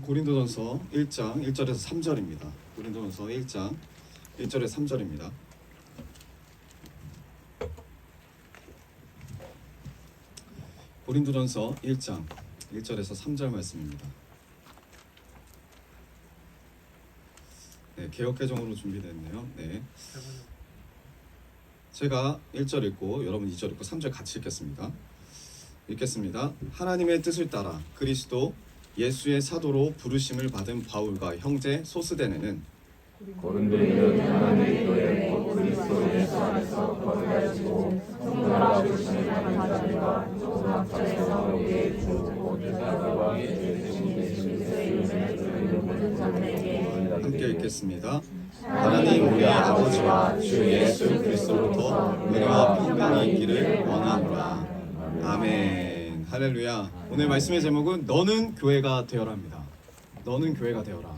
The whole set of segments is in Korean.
고린도전서 1장 1절에서 3절입니다. 고린도전서 1장 1절에서 3절입니다. 고린도전서 1장 1절에서 3절 말씀입니다. 네, 개역개정으로 준비됐네요. 네. 제가 1절 읽고 여러분 2절 읽고 3절 같이 읽겠습니다. 읽겠습니다. 하나님의 뜻을 따라 그리스도 예수의 사도로 부르심을 받은 바울과 형제 소스데네는 고린도에 있는 하나님의 교회 곧 그리스도 예수 안에서 거듭나시고 성도라 부르심을 받은 자들과 조선학자에서 우리의 주 곧 이스라엘과 예수님 그리스도의 이름을 부르는 모든 자들에게 함께 읽겠습니다. 하나님 우리 아버지와 주 예수 그리스도로부터 은혜와 평강이 있기를 원하노라. 아멘. 할렐루야. 오늘 말씀의 제목은 너는 교회가 되어라입니다. 너는 교회가 되어라.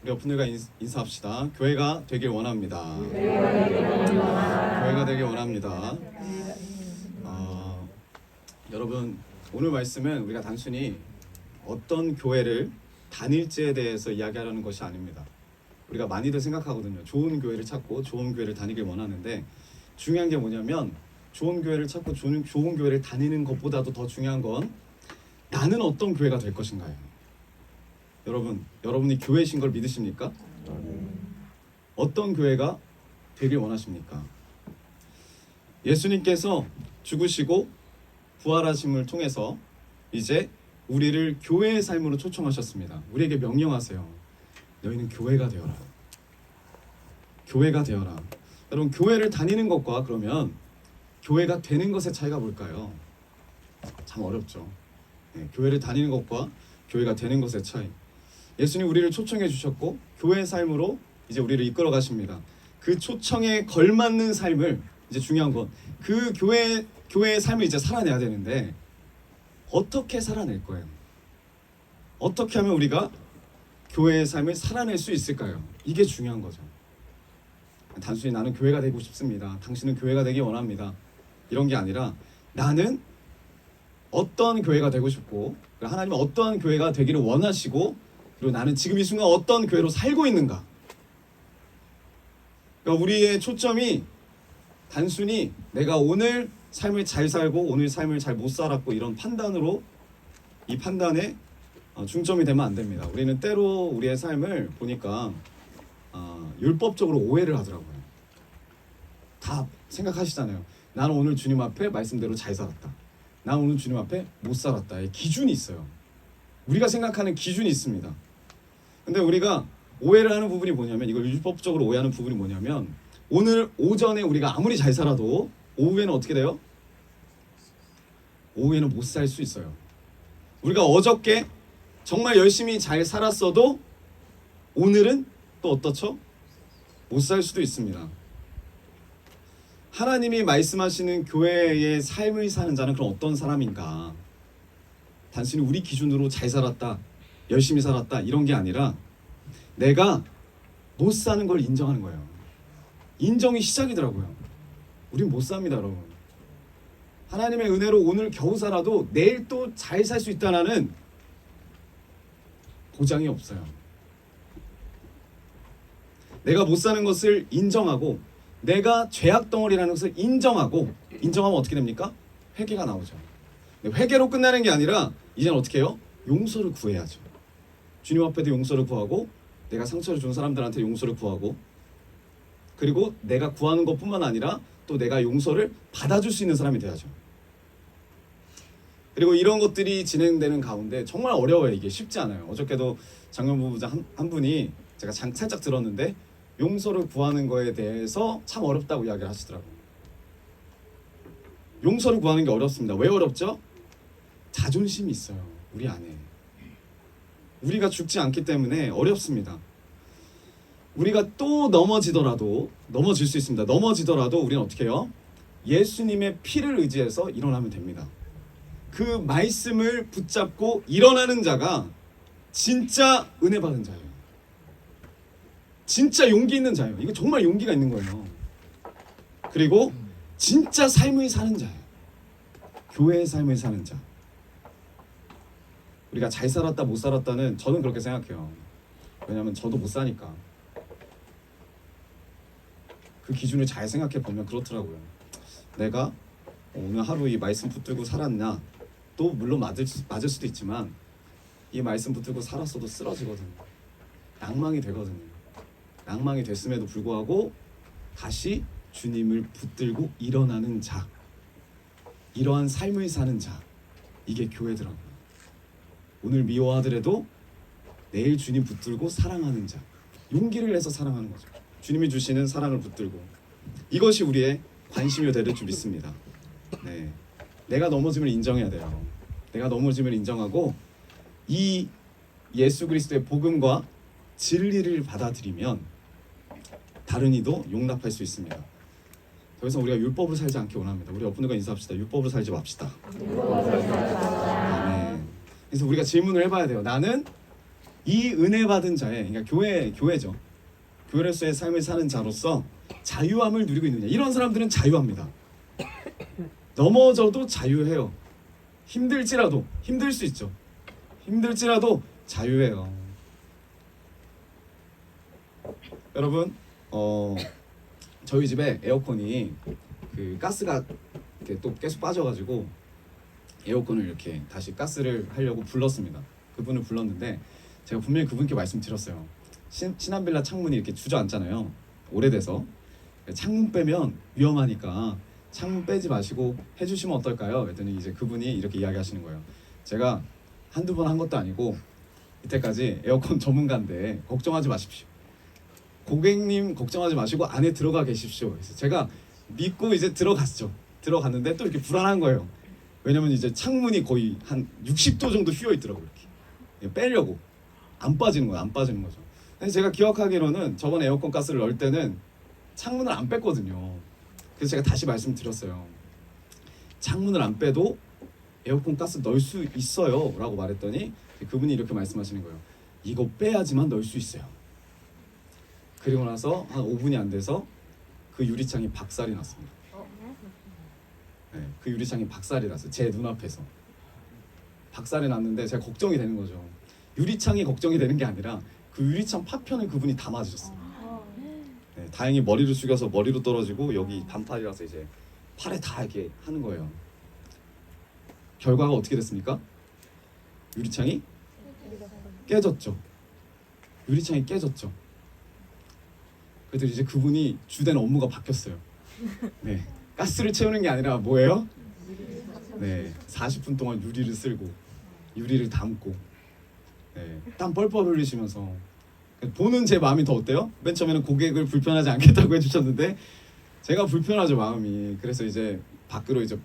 우리 분들과 인사합시다. 교회가 되길 원합니다. 교회가 되길 원합니다. 여러분 오늘 말씀은 우리가 단순히 어떤 교회를 다닐지에 대해서 이야기하려는 것이 아닙니다. 우리가 많이들 생각하거든요. 좋은 교회를 찾고 좋은 교회를 다니길 원하는데 중요한 게 뭐냐면 좋은 교회를 찾고 좋은 교회를 다니는 것보다도 더 중요한 건 나는 어떤 교회가 될 것인가요? 여러분이 교회신 걸 믿으십니까? 어떤 교회가 되길 원하십니까? 예수님께서 죽으시고 부활하심을 통해서 이제 우리를 교회의 삶으로 초청하셨습니다. 우리에게 명령하세요. 너희는 교회가 되어라. 교회가 되어라. 여러분 교회를 다니는 것과 그러면 교회가 되는 것의 차이가 뭘까요? 참 어렵죠. 네, 교회를 다니는 것과 교회가 되는 것의 차이. 예수님 우리를 초청해 주셨고 교회의 삶으로 이제 우리를 이끌어 가십니다. 그 초청에 걸맞는 삶을 이제 중요한 건 그 교회의 삶을 이제 살아내야 되는데 어떻게 살아낼 거예요? 어떻게 하면 우리가 교회의 삶을 살아낼 수 있을까요? 이게 중요한 거죠. 단순히 나는 교회가 되고 싶습니다. 당신은 교회가 되기 원합니다. 이런 게 아니라 나는 어떤 교회가 되고 싶고 하나님은 어떠한 교회가 되기를 원하시고 그리고 나는 지금 이 순간 어떤 교회로 살고 있는가. 그러니까 우리의 초점이 단순히 내가 오늘 삶을 잘 살고 오늘 삶을 잘 못 살았고 이런 판단으로 이 판단에 중점이 되면 안 됩니다. 우리는 때로 우리의 삶을 보니까 율법적으로 오해를 하더라고요. 다 생각하시잖아요. 나는 오늘 주님 앞에 말씀대로 잘 살았다. 나는 오늘 주님 앞에 못 살았다. 기준이 있어요. 우리가 생각하는 기준이 있습니다. 근데 우리가 오해를 하는 부분이 뭐냐면 이걸 율법적으로 오해하는 부분이 뭐냐면 오늘 오전에 우리가 아무리 잘 살아도 오후에는 어떻게 돼요? 오후에는 못 살 수 있어요. 우리가 어저께 정말 열심히 잘 살았어도 오늘은 또 어떻죠? 못 살 수도 있습니다. 하나님이 말씀하시는 교회의 삶을 사는 자는 그럼 어떤 사람인가? 단순히 우리 기준으로 잘 살았다, 열심히 살았다 이런 게 아니라 내가 못 사는 걸 인정하는 거예요. 인정이 시작이더라고요. 우린 못 삽니다, 여러분. 하나님의 은혜로 오늘 겨우 살아도 내일 또 잘 살 수 있다는 보장이 없어요. 내가 못 사는 것을 인정하고 내가 죄악 덩어리라는 것을 인정하면 어떻게 됩니까? 회개가 나오죠. 회개로 끝나는 게 아니라 이제는 어떻게 해요? 용서를 구해야죠. 주님 앞에도 용서를 구하고 내가 상처를 준 사람들한테 용서를 구하고 그리고 내가 구하는 것뿐만 아니라 또 내가 용서를 받아줄 수 있는 사람이 돼야죠. 그리고 이런 것들이 진행되는 가운데 정말 어려워요. 이게 쉽지 않아요. 어저께도 장로부부자 한 분이 제가 살짝 들었는데 용서를 구하는 거에 대해서 참 어렵다고 이야기를 하시더라고요. 용서를 구하는 게 어렵습니다. 왜 어렵죠? 자존심이 있어요. 우리 안에. 우리가 죽지 않기 때문에 어렵습니다. 우리가 또 넘어질 수 있습니다. 넘어지더라도 우리는 어떻게 해요? 예수님의 피를 의지해서 일어나면 됩니다. 그 말씀을 붙잡고 일어나는 자가 진짜 은혜 받은 자예요. 진짜 용기 있는 자예요. 이거 정말 용기가 있는 거예요. 그리고 진짜 삶을 사는 자예요. 교회의 삶을 사는 자. 우리가 잘 살았다 못 살았다는 저는 그렇게 생각해요. 왜냐하면 저도 못 사니까. 그 기준을 잘 생각해 보면 그렇더라고요. 내가 오늘 하루 이 말씀 붙들고 살았나? 또 물론 맞을 수도 있지만 이 말씀 붙들고 살았어도 쓰러지거든요. 낭망이 되거든요. 낭망이 됐음에도 불구하고 다시 주님을 붙들고 일어나는 자, 이러한 삶을 사는 자, 이게 교회더라고요. 오늘 미워하더라도 내일 주님 붙들고 사랑하는 자, 용기를 내서 사랑하는 거죠. 주님이 주시는 사랑을 붙들고, 이것이 우리의 관심이 될 줄 믿습니다. 네, 내가 넘어짐을 인정해야 돼요. 내가 넘어짐을 인정하고 이 예수 그리스도의 복음과 진리를 받아들이면 다른 이도 용납할 수 있습니다. 더 이상 우리가 율법으로 살지 않기 원합니다. 우리 옆분들과 인사합시다. 율법으로 살지 맙시다. 아멘. 그래서 우리가 질문을 해봐야 돼요. 나는 이 은혜 받은 자의, 그러니까 교회죠. 교회로서의 삶을 사는 자로서 자유함을 누리고 있느냐. 이런 사람들은 자유합니다. 넘어져도 자유해요. 힘들지라도, 힘들 수 있죠. 힘들지라도 자유해요. 여러분, 저희 집에 에어컨이 그 가스가 이렇게 또 계속 빠져가지고 에어컨을 이렇게 다시 가스를 하려고 불렀습니다. 그분을 불렀는데 제가 분명히 그분께 말씀드렸어요. 신한빌라 창문이 이렇게 주저앉잖아요. 오래돼서 창문 빼면 위험하니까 창문 빼지 마시고 해주시면 어떨까요? 그랬더니 이제 그분이 이렇게 이야기하시는 거예요. 제가 한두 번 한 것도 아니고 이때까지 에어컨 전문가인데 걱정하지 마십시오. 고객님 걱정하지 마시고 안에 들어가 계십시오. 그래서 제가 믿고 이제 들어갔죠. 들어갔는데 또 이렇게 불안한 거예요. 왜냐면 이제 창문이 거의 한 60도 정도 휘어 있더라고요. 이렇게 빼려고 안 빠지는 거예요. 안 빠지는 거죠. 근데 제가 기억하기로는 저번에 에어컨 가스를 넣을 때는 창문을 안 뺐거든요. 그래서 제가 다시 말씀드렸어요. 창문을 안 빼도 에어컨 가스 넣을 수 있어요 라고 말했더니 그분이 이렇게 말씀하시는 거예요. 이거 빼야지만 넣을 수 있어요. 그리고 나서 한 5분이 안 돼서 그 유리창이 박살이 났습니다. 네, 그 유리창이 박살이 났어요. 제 눈앞에서 박살이 났는데 제가 걱정이 되는 거죠. 유리창이 걱정이 되는 게 아니라 그 유리창 파편을 그분이 다 맞으셨어요. 네, 다행히 머리를 숙여서 머리로 떨어지고 여기 반팔이라서 이제 팔에 다 이렇게 하는 거예요. 결과가 어떻게 됐습니까? 유리창이 깨졌죠. 유리창이 깨졌죠. 그래도 이제 그분이 주된 업무가 바뀌었어요. 네, 가스를 채우는 게 아니라 뭐예요? 네, 40분 동안 유리를 쓸고 유리를 담고 네, 땀 뻘뻘 흘리시면서 보는 제 마음이 더 어때요? 맨 처음에는 고객을 불편하지 않겠다고 해주셨는데 제가 불편하죠 마음이. 그래서 이제 밖으로 이제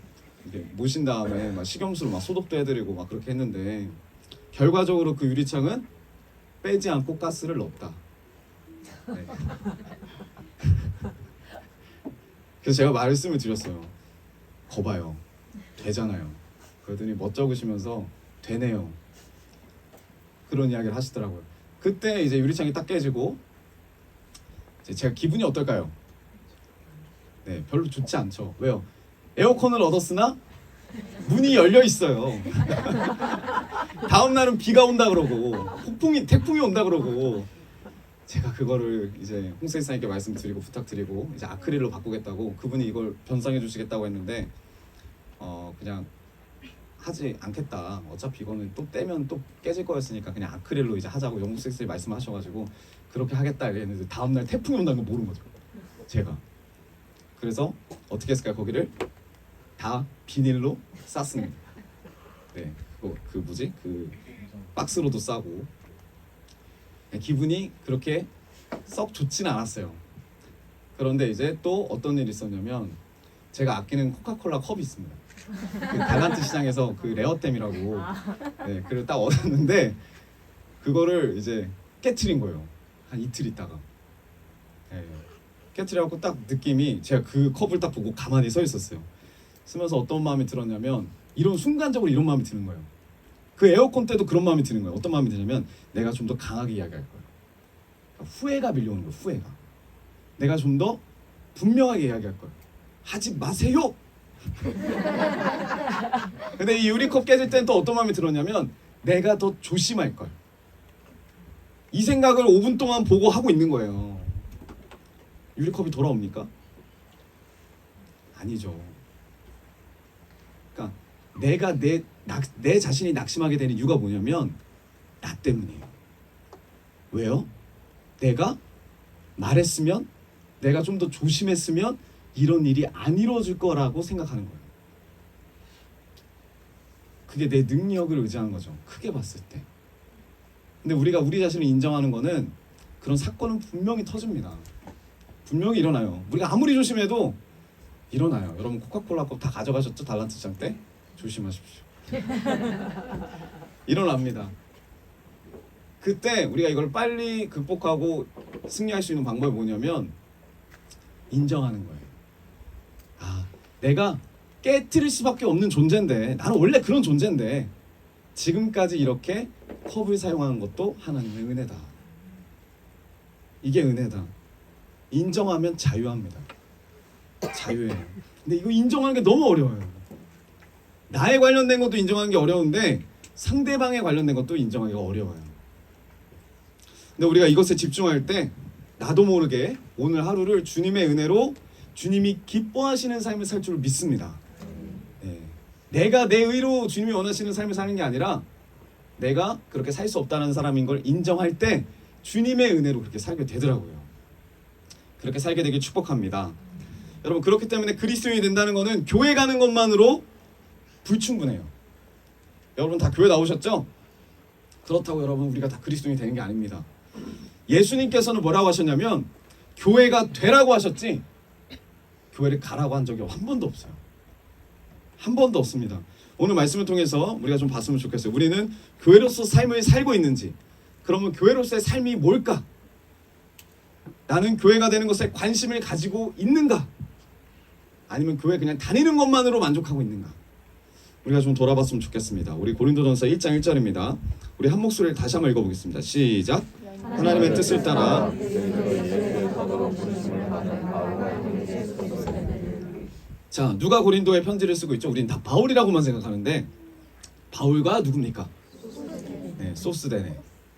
이렇게 모신 다음에 막 식염수로 막 소독도 해드리고 막 그렇게 했는데 결과적으로 그 유리창은 빼지 않고 가스를 넣었다. 네. 그래서 제가 말씀을 드렸어요. 거봐요, 되잖아요. 그러더니 멋쩍으시면서 되네요. 그런 이야기를 하시더라고요. 그때 이제 유리창이 딱 깨지고 이제 제가 기분이 어떨까요? 네, 별로 좋지 않죠. 왜요? 에어컨을 얻었으나 문이 열려 있어요. 다음 날은 비가 온다 그러고 태풍이 온다 그러고 제가 그거를 이제 홍세사님께 말씀드리고 부탁드리고 이제 아크릴로 바꾸겠다고 그분이 이걸 변상해 주시겠다고 했는데 그냥 하지 않겠다. 어차피 이거는 또 떼면 또 깨질 거였으니까 그냥 아크릴로 이제 하자고 영국 선생님이 말씀하셔가지고 그렇게 하겠다 이랬는데 다음 날 태풍이 온다는 걸 모르는 거죠. 제가. 그래서 어떻게 했을까요? 거기를 다 비닐로 쌌습니다. 네, 그 뭐지? 그 박스로도 싸고 기분이 그렇게 썩 좋지는 않았어요. 그런데 이제 또 어떤 일이 있었냐면 제가 아끼는 코카콜라 컵이 있습니다. 그 달란트 시장에서 그 레어템이라고 네, 그걸 딱 얻었는데 그거를 이제 깨트린 거예요. 한 이틀 있다가 네, 깨트려갖고 딱 느낌이 제가 그 컵을 딱 보고 가만히 서 있었어요. 쓰면서 어떤 마음이 들었냐면 순간적으로 이런 마음이 드는 거예요. 그 에어컨 때도 그런 마음이 드는 거예요. 어떤 마음이 드냐면 내가 좀 더 강하게 이야기할 거예요. 그러니까 후회가 밀려오는 거예요. 후회가. 내가 좀 더 분명하게 이야기할 거예요. 하지 마세요. 근데 이 유리컵 깨질 때는 또 어떤 마음이 들었냐면 내가 더 조심할 걸. 이 생각을 5분 동안 보고 하고 있는 거예요. 유리컵이 돌아옵니까? 아니죠. 그러니까 내가 내 자신이 낙심하게 되는 이유가 뭐냐면 나 때문이에요. 왜요? 내가 말했으면, 내가 좀 더 조심했으면 이런 일이 안 이루어질 거라고 생각하는 거예요. 그게 내 능력을 의지하는 거죠. 크게 봤을 때. 근데 우리가 우리 자신을 인정하는 거는 그런 사건은 분명히 터집니다. 분명히 일어나요. 우리가 아무리 조심해도 일어나요. 여러분 코카콜라 컵 다 가져가셨죠? 달란트장 때? 조심하십시오. 일어납니다. 그때 우리가 이걸 빨리 극복하고 승리할 수 있는 방법이 뭐냐면 인정하는 거예요. 아, 내가 깨트릴 수밖에 없는 존재인데, 나는 원래 그런 존재인데 지금까지 이렇게 컵을 사용하는 것도 하나님의 은혜다. 이게 은혜다. 인정하면 자유합니다. 자유해요. 근데 이거 인정하는 게 너무 어려워요. 나에 관련된 것도 인정하는 게 어려운데 상대방에 관련된 것도 인정하기가 어려워요. 근데 우리가 이것에 집중할 때 나도 모르게 오늘 하루를 주님의 은혜로 주님이 기뻐하시는 삶을 살 줄 믿습니다. 네. 내가 내 의로 주님이 원하시는 삶을 사는 게 아니라 내가 그렇게 살 수 없다는 사람인 걸 인정할 때 주님의 은혜로 그렇게 살게 되더라고요. 그렇게 살게 되길 축복합니다. 여러분, 그렇기 때문에 그리스도인이 된다는 것은 교회 가는 것만으로 불충분해요. 여러분 다 교회 나오셨죠? 그렇다고 여러분 우리가 다 그리스도인이 되는 게 아닙니다. 예수님께서는 뭐라고 하셨냐면 교회가 되라고 하셨지 교회를 가라고 한 적이 한 번도 없어요. 한 번도 없습니다. 오늘 말씀을 통해서 우리가 좀 봤으면 좋겠어요. 우리는 교회로서 삶을 살고 있는지, 그러면 교회로서의 삶이 뭘까? 나는 교회가 되는 것에 관심을 가지고 있는가? 아니면 교회 그냥 다니는 것만으로 만족하고 있는가? 우리가 좀 돌아봤으면 좋겠습니다. 우리 고린도전서 1장 1절입니다. 우리 한 목소리를 다시 한번 읽어보겠습니다. 시작. 하나님의 뜻을 따라 자, 누가 고린도에 편지를 쓰고 있죠? 우린 다 바울이라고만 생각하는데 바울과 누굽니까? 네, 소스데네.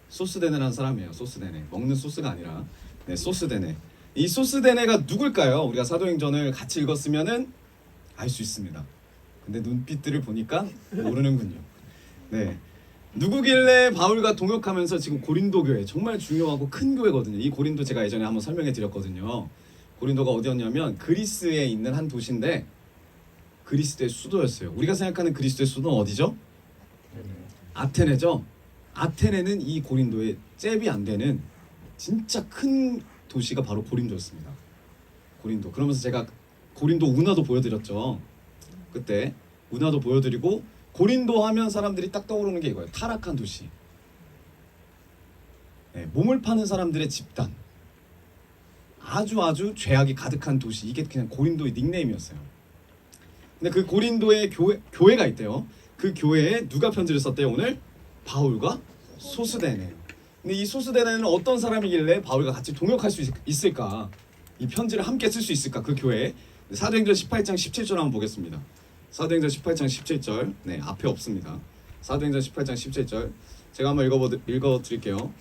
소스데네라는 사람이에요. 소스데네. 먹는 소스가 아니라 네, 소스데네. 이 소스데네가 누굴까요? 우리가 사도행전을 같이 읽었으면은 알 수 있습니다. 근데 눈빛들을 보니까 모르는군요. 네, 누구길래 바울과 동역하면서 지금 고린도 교회, 정말 중요하고 큰 교회거든요. 이 고린도 제가 예전에 한번 설명해 드렸거든요. 고린도가 어디였냐면 그리스에 있는 한 도시인데 그리스의 수도였어요. 우리가 생각하는 그리스의 수도는 어디죠? 아테네죠. 아테네는 이 고린도의 잽이 안 되는 진짜 큰 도시가 바로 고린도였습니다. 고린도. 그러면서 제가 고린도 운하도 보여드렸죠. 그때 운하도 보여드리고, 고린도 하면 사람들이 딱 떠오르는 게 이거예요. 타락한 도시. 네, 몸을 파는 사람들의 집단. 아주 죄악이 가득한 도시. 이게 그냥 고린도의 닉네임이었어요. 근데 그 고린도에 교회가 있대요. 그 교회에 누가 편지를 썼대요? 오늘 바울과 소스데네. 근데 이 소스데네는 어떤 사람이길래 바울과 같이 동역할 수 있을까? 이 편지를 함께 쓸 수 있을까? 그 교회에. 사도행전 18장 17절 한번 보겠습니다. 사도행전 18장 17절. 네, 앞에 없습니다. 사도행전 18장 17절. 제가 한번 읽어드릴게요.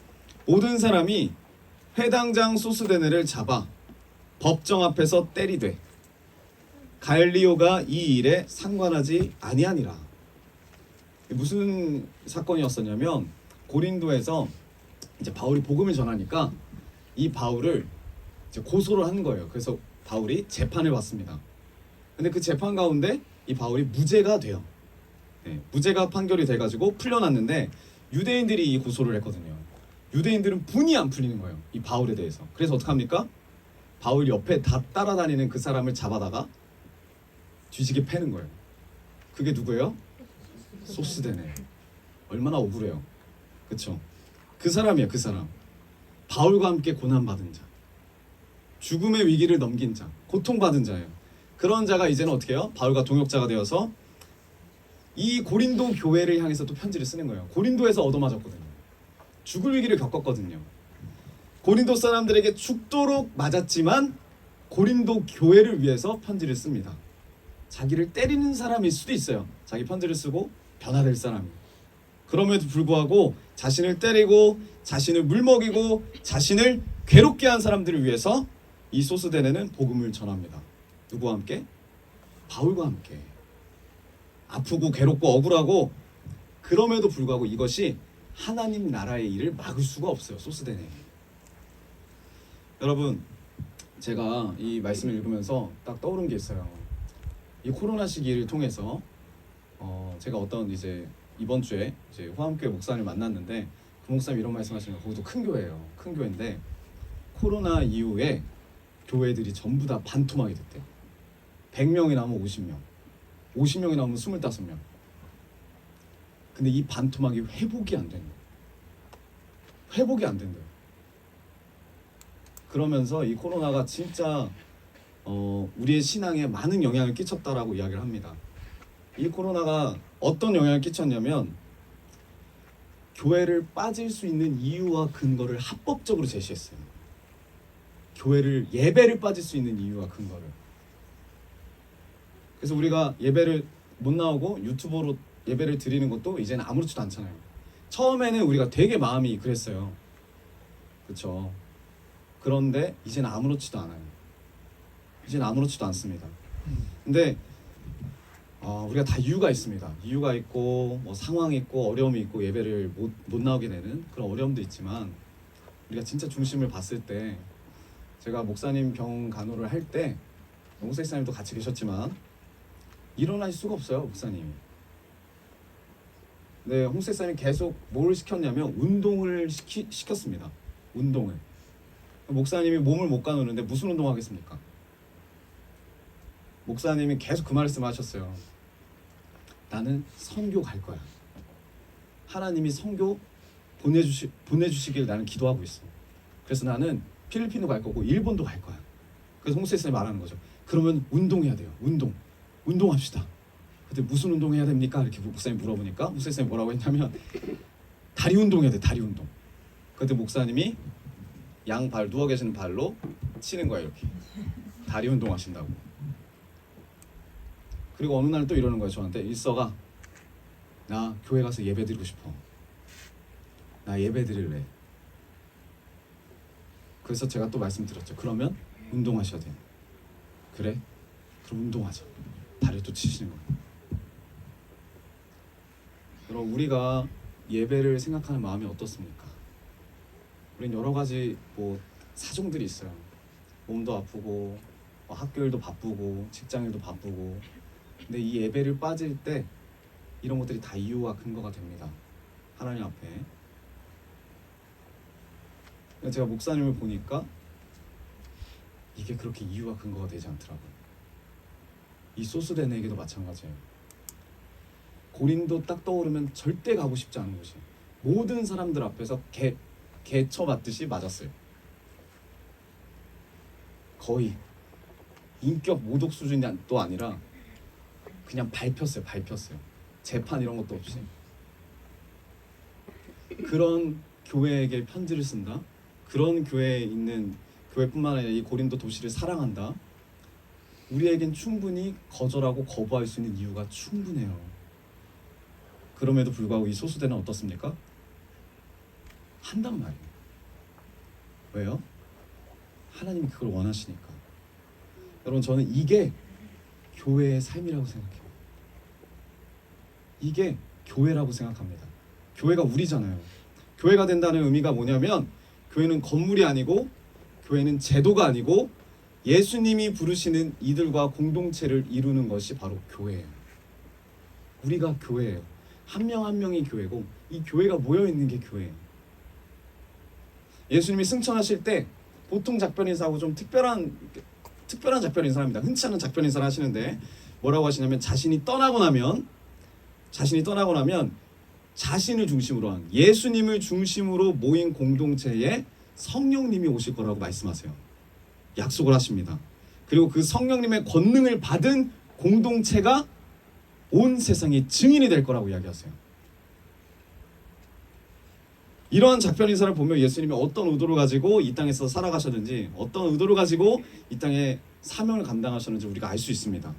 모든 사람이 회당장 소스데네를 잡아 법정 앞에서 때리되 갈리오가 이 일에 상관하지 아니하니라. 무슨 사건이었었냐면 고린도에서 이제 바울이 복음을 전하니까 이 바울을 이제 고소를 한 거예요. 그래서 바울이 재판을 받습니다. 근데 그 재판 가운데 이 바울이 무죄가 돼요. 네, 무죄가 판결이 돼가지고 풀려났는데 유대인들이 이 고소를 했거든요. 유대인들은 분이 안 풀리는 거예요. 이 바울에 대해서. 그래서 어떡합니까? 바울 옆에 다 따라다니는 그 사람을 잡아다가 뒤지게 패는 거예요. 그게 누구예요? 소스데네. 얼마나 억울해요. 그쵸? 그 사람이에요. 그 사람. 바울과 함께 고난받은 자, 죽음의 위기를 넘긴 자, 고통받은 자예요. 그런 자가 이제는 어떻게 해요? 바울과 동역자가 되어서 이 고린도 교회를 향해서 또 편지를 쓰는 거예요. 고린도에서 얻어맞았거든요. 죽을 위기를 겪었거든요. 고린도 사람들에게 죽도록 맞았지만 고린도 교회를 위해서 편지를 씁니다. 자기를 때리는 사람일 수도 있어요. 자기 편지를 쓰고 변화될 사람이. 그럼에도 불구하고 자신을 때리고 자신을 물먹이고 자신을 괴롭게 한 사람들을 위해서 이 소스대네는 복음을 전합니다. 누구와 함께? 바울과 함께. 아프고 괴롭고 억울하고 그럼에도 불구하고 이것이 하나님 나라의 일을 막을 수가 없어요. 소스대네. 여러분, 제가 이 말씀을 읽으면서 딱 떠오른 게 있어요. 이 코로나 시기를 통해서 제가 어떤 이제 이번 주에 이제 화암교회 목사님을 만났는데 그 목사님 이런 말씀하시는 거, 거기도 큰 교회예요. 큰 교회인데 코로나 이후에 교회들이 전부 다 반토막이 됐대요. 100명이 나오면 50명, 50명이 나오면 25명. 근데 이 반토막이 회복이 안 된대요. 회복이 안 된대요. 그러면서 이 코로나가 진짜 우리의 신앙에 많은 영향을 끼쳤다라고 이야기를 합니다. 이 코로나가 어떤 영향을 끼쳤냐면 교회를 빠질 수 있는 이유와 근거를 합법적으로 제시했어요. 교회를 예배를 빠질 수 있는 이유와 근거를. 그래서 우리가 예배를 못 나오고 유튜버로 예배를 드리는 것도 이제는 아무렇지도 않잖아요. 처음에는 우리가 되게 마음이 그랬어요. 그렇죠? 그런데 이제는 아무렇지도 않아요. 이제는 아무렇지도 않습니다. 근데 우리가 다 이유가 있습니다. 이유가 있고 뭐 상황이 있고 어려움이 있고 예배를 못 나오게 되는 그런 어려움도 있지만 우리가 진짜 중심을 봤을 때 제가 목사님 병 간호를 할 때 목사님도 같이 계셨지만 일어날 수가 없어요, 목사님이. 네, 홍세사님이 계속 뭘 시켰냐면 운동을 시켰습니다. 운동을. 목사님이 몸을 못 가누는데 무슨 운동 하겠습니까? 목사님이 계속 그 말씀하셨어요. 나는 선교 갈 거야. 하나님이 선교 보내주시길 나는 기도하고 있어. 그래서 나는 필리핀도 갈 거고 일본도 갈 거야. 그래서 홍세사님이 말하는 거죠. 그러면 운동해야 돼요. 운동합시다. 근데 무슨 운동해야 됩니까? 이렇게 목사님 물어보니까 목사님이 뭐라고 했냐면 다리 운동해야 돼. 다리 운동. 그때 목사님이 양발 누워 계시는 발로 치는 거야 이렇게. 다리 운동하신다고. 그리고 어느 날 또 이러는 거예요. 저한테 일서가 나 교회 가서 예배 드리고 싶어. 나 예배 드릴래. 그래서 제가 또 말씀드렸죠. 그러면 운동하셔야 돼. 그래? 그럼 운동하자. 다리 또 치시는 거예요. 여러분, 우리가 예배를 생각하는 마음이 어떻습니까? 우린 여러 가지 사정들이 있어요. 몸도 아프고 학교일도 바쁘고 직장일도 바쁘고. 근데 이 예배를 빠질 때 이런 것들이 다 이유와 근거가 됩니다. 하나님 앞에. 제가 목사님을 보니까 이게 그렇게 이유와 근거가 되지 않더라고요. 이 소스대네에게도 마찬가지예요. 고린도 딱 떠오르면 절대 가고 싶지 않은 곳이 모든 사람들 앞에서 개처 맞듯이 맞았어요. 거의 인격 모독 수준도 아니라 그냥 밟혔어요. 재판 이런 것도 없이. 그런 교회에게 편지를 쓴다. 그런 교회에 있는 교회뿐만 아니라 이 고린도 도시를 사랑한다. 우리에겐 충분히 거절하고 거부할 수 있는 이유가 충분해요. 그럼에도 불구하고 이 소수대는 어떻습니까? 한단 말이에요. 왜요? 하나님이 그걸 원하시니까. 여러분, 저는 이게 교회의 삶이라고 생각해요. 이게 교회라고 생각합니다. 교회가 우리잖아요. 교회가 된다는 의미가 뭐냐면 교회는 건물이 아니고 교회는 제도가 아니고 예수님이 부르시는 이들과 공동체를 이루는 것이 바로 교회예요. 우리가 교회예요. 한 명 한 명이 교회고 이 교회가 모여있는 게 교회예요. 예수님이 승천하실 때 보통 작별 인사하고 좀 특별한 작별 인사를 합니다. 흔치 않은 작별 인사를 하시는데 뭐라고 하시냐면 자신이 떠나고 나면 자신을 중심으로 한 예수님을 중심으로 모인 공동체에 성령님이 오실 거라고 말씀하세요. 약속을 하십니다. 그리고 그 성령님의 권능을 받은 공동체가 온 세상의 증인이 될 거라고 이야기하세요. 이러한 작별 인사를 보면 예수님이 어떤 의도를 가지고 이 땅에서 살아가셨는지, 어떤 의도를 가지고 이 땅에 사명을 감당하셨는지 우리가 알 수 있습니다.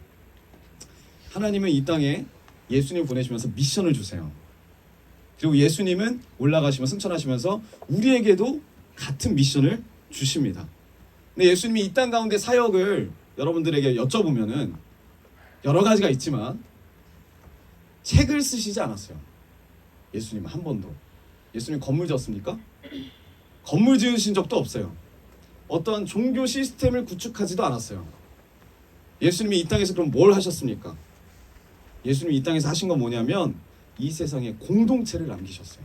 하나님은 이 땅에 예수님을 보내시면서 미션을 주세요. 그리고 예수님은 올라가시며 승천하시면서 우리에게도 같은 미션을 주십니다. 근데 예수님이 이 땅 가운데 사역을 여러분들에게 여쭤보면은 여러 가지가 있지만 책을 쓰시지 않았어요. 예수님은 한 번도. 예수님 건물 지었습니까? 건물 지으신 적도 없어요. 어떠한 종교 시스템을 구축하지도 않았어요. 예수님이 이 땅에서 그럼 뭘 하셨습니까? 예수님이 이 땅에서 하신 건 뭐냐면 이 세상에 공동체를 남기셨어요.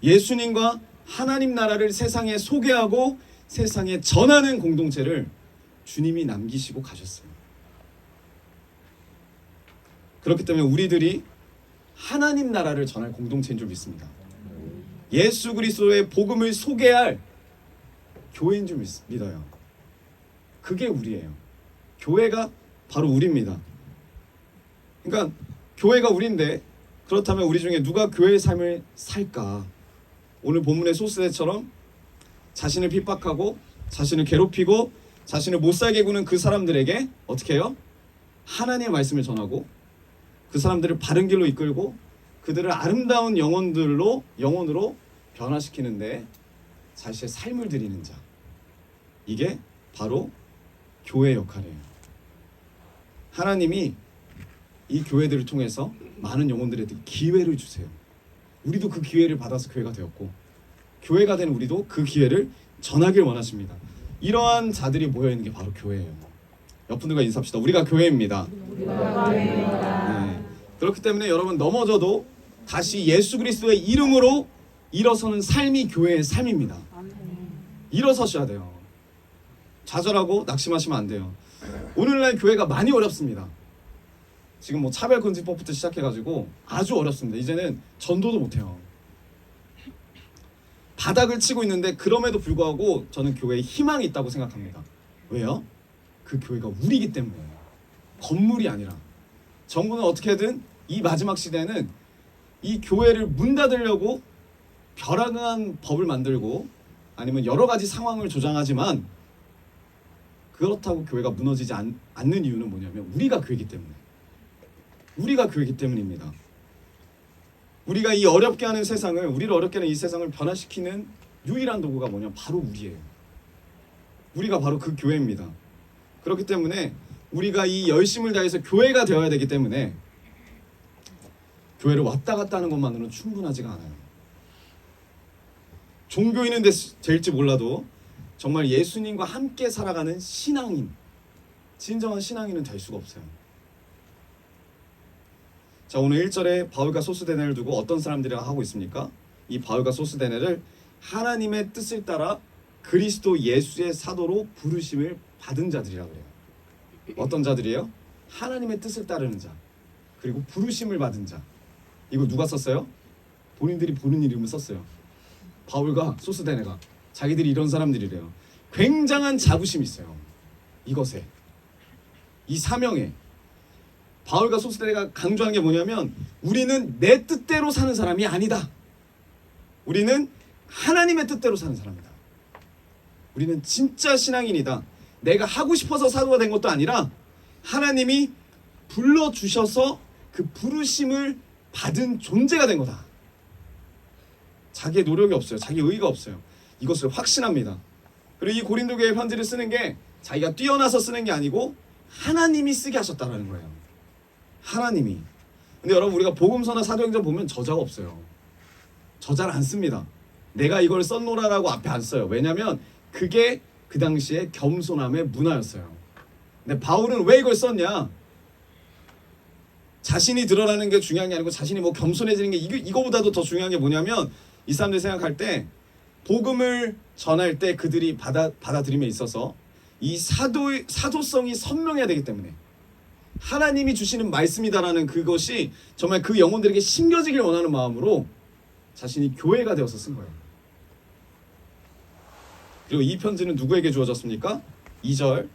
예수님과 하나님 나라를 세상에 소개하고 세상에 전하는 공동체를 주님이 남기시고 가셨어요. 그렇기 때문에 우리들이 하나님 나라를 전할 공동체인 줄 믿습니다. 예수 그리스도의 복음을 소개할 교회인 줄 믿어요. 그게 우리예요. 교회가 바로 우리입니다. 그러니까 교회가 우리인데 그렇다면 우리 중에 누가 교회의 삶을 살까? 오늘 본문의 소스대처럼 자신을 핍박하고 자신을 괴롭히고 자신을 못살게 구는 그 사람들에게 어떻게 해요? 하나님의 말씀을 전하고 그 사람들을 바른 길로 이끌고 그들을 아름다운 영혼으로 변화시키는데 자신의 삶을 드리는 자. 이게 바로 교회의 역할이에요. 하나님이 이 교회들을 통해서 많은 영혼들에게 기회를 주세요. 우리도 그 기회를 받아서 교회가 되었고 교회가 된 우리도 그 기회를 전하길 원하십니다. 이러한 자들이 모여있는 게 바로 교회예요. 옆분들과 인사합시다. 우리가 교회입니다. 네. 그렇기 때문에 여러분 넘어져도 다시 예수 그리스도의 이름으로 일어서는 삶이 교회의 삶입니다. 일어서셔야 돼요. 좌절하고 낙심하시면 안 돼요. 오늘날 교회가 많이 어렵습니다. 지금 뭐 차별금지법부터 시작해가지고 아주 어렵습니다. 이제는 전도도 못해요. 바닥을 치고 있는데 그럼에도 불구하고 저는 교회에 희망이 있다고 생각합니다. 왜요? 그 교회가 우리이기 때문이에요. 건물이 아니라. 정부는 어떻게든 이 마지막 시대는 이 교회를 문 닫으려고 벼랑한 법을 만들고 아니면 여러 가지 상황을 조장하지만 그렇다고 교회가 무너지지 않는 이유는 뭐냐면 우리가 교회이기 때문에. 우리가 교회이기 때문입니다. 우리가 이 어렵게 하는 세상을, 우리를 어렵게 하는 이 세상을 변화시키는 유일한 도구가 뭐냐? 바로 우리예요. 우리가 바로 그 교회입니다. 그렇기 때문에 우리가 이 열심을 다해서 교회가 되어야 되기 때문에 교회를 왔다 갔다 하는 것만으로는 충분하지가 않아요. 종교인은 될지 몰라도 정말 예수님과 함께 살아가는 신앙인, 진정한 신앙인은 될 수가 없어요. 자, 오늘 1절에 바울과 소스데네를 두고 어떤 사람들이랑 하고 있습니까? 이 바울과 소스데네를 하나님의 뜻을 따라 그리스도 예수의 사도로 부르심을 받은 자들이라고 해요. 어떤 자들이에요? 하나님의 뜻을 따르는 자, 그리고 부르심을 받은 자. 이거 누가 썼어요? 본인들이 보는 이름을 썼어요. 바울과 소스데네가. 자기들이 이런 사람들이래요. 굉장한 자부심이 있어요. 이것에, 이 사명에. 바울과 소스데네가 강조하는 게 뭐냐면 우리는 내 뜻대로 사는 사람이 아니다. 우리는 하나님의 뜻대로 사는 사람이다. 우리는 진짜 신앙인이다. 내가 하고 싶어서 사도가 된 것도 아니라 하나님이 불러주셔서 그 부르심을 받은 존재가 된 거다. 자기의 노력이 없어요. 자기 의의가 없어요. 이것을 확신합니다. 그리고 이 고린도 교회 편지를 쓰는 게 자기가 뛰어나서 쓰는 게 아니고 하나님이 쓰게 하셨다라는 거예요. 하나님이. 근데 여러분 우리가 복음서나 사도행전 보면 저자가 없어요. 저자를 안 씁니다. 내가 이걸 썼노라라고 앞에 안 써요. 왜냐하면 그게 그 당시에 겸손함의 문화였어요. 근데 바울은 왜 이걸 썼냐? 자신이 드러나는 게 중요한 게 아니고 자신이 뭐 겸손해지는 게 이거보다도 더 중요한 게 뭐냐면 이 사람들이 생각할 때 복음을 전할 때 그들이 받아들임에 있어서 이 사도성이 선명해야 되기 때문에 하나님이 주시는 말씀이다라는 그것이 정말 그 영혼들에게 심겨지길 원하는 마음으로 자신이 교회가 되어서 쓴 거예요. 그리고 이 편지는 누구에게 주어졌습니까? 2절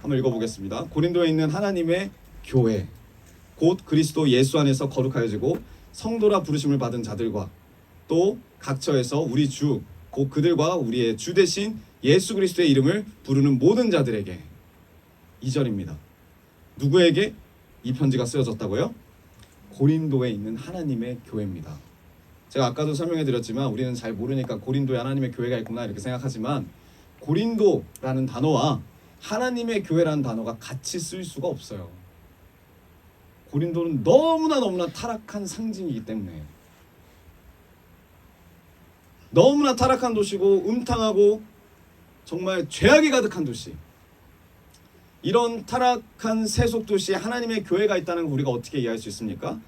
한번 읽어보겠습니다. 고린도에 있는 하나님의 교회 곧 그리스도 예수 안에서 거룩하여지고 성도라 부르심을 받은 자들과 또 각처에서 우리 주 곧 그들과 우리의 주 대신 예수 그리스도의 이름을 부르는 모든 자들에게. 2절입니다. 누구에게 이 편지가 쓰여졌다고요? 고린도에 있는 하나님의 교회입니다. 제가 아까도 설명해 드렸지만 우리는 잘 모르니까 고린도에 하나님의 교회가 있구나 이렇게 생각하지만 고린도라는 단어와 하나님의 교회라는 단어가 같이 쓸 수가 없어요. 고린도는 너무나 타락한 상징이기 때문에, 너무나 타락한 도시고 음탕하고 정말 죄악이 가득한 도시, 이런 타락한 세속 도시에 하나님의 교회가 있다는 걸 우리가 어떻게 이해할 수 있습니까?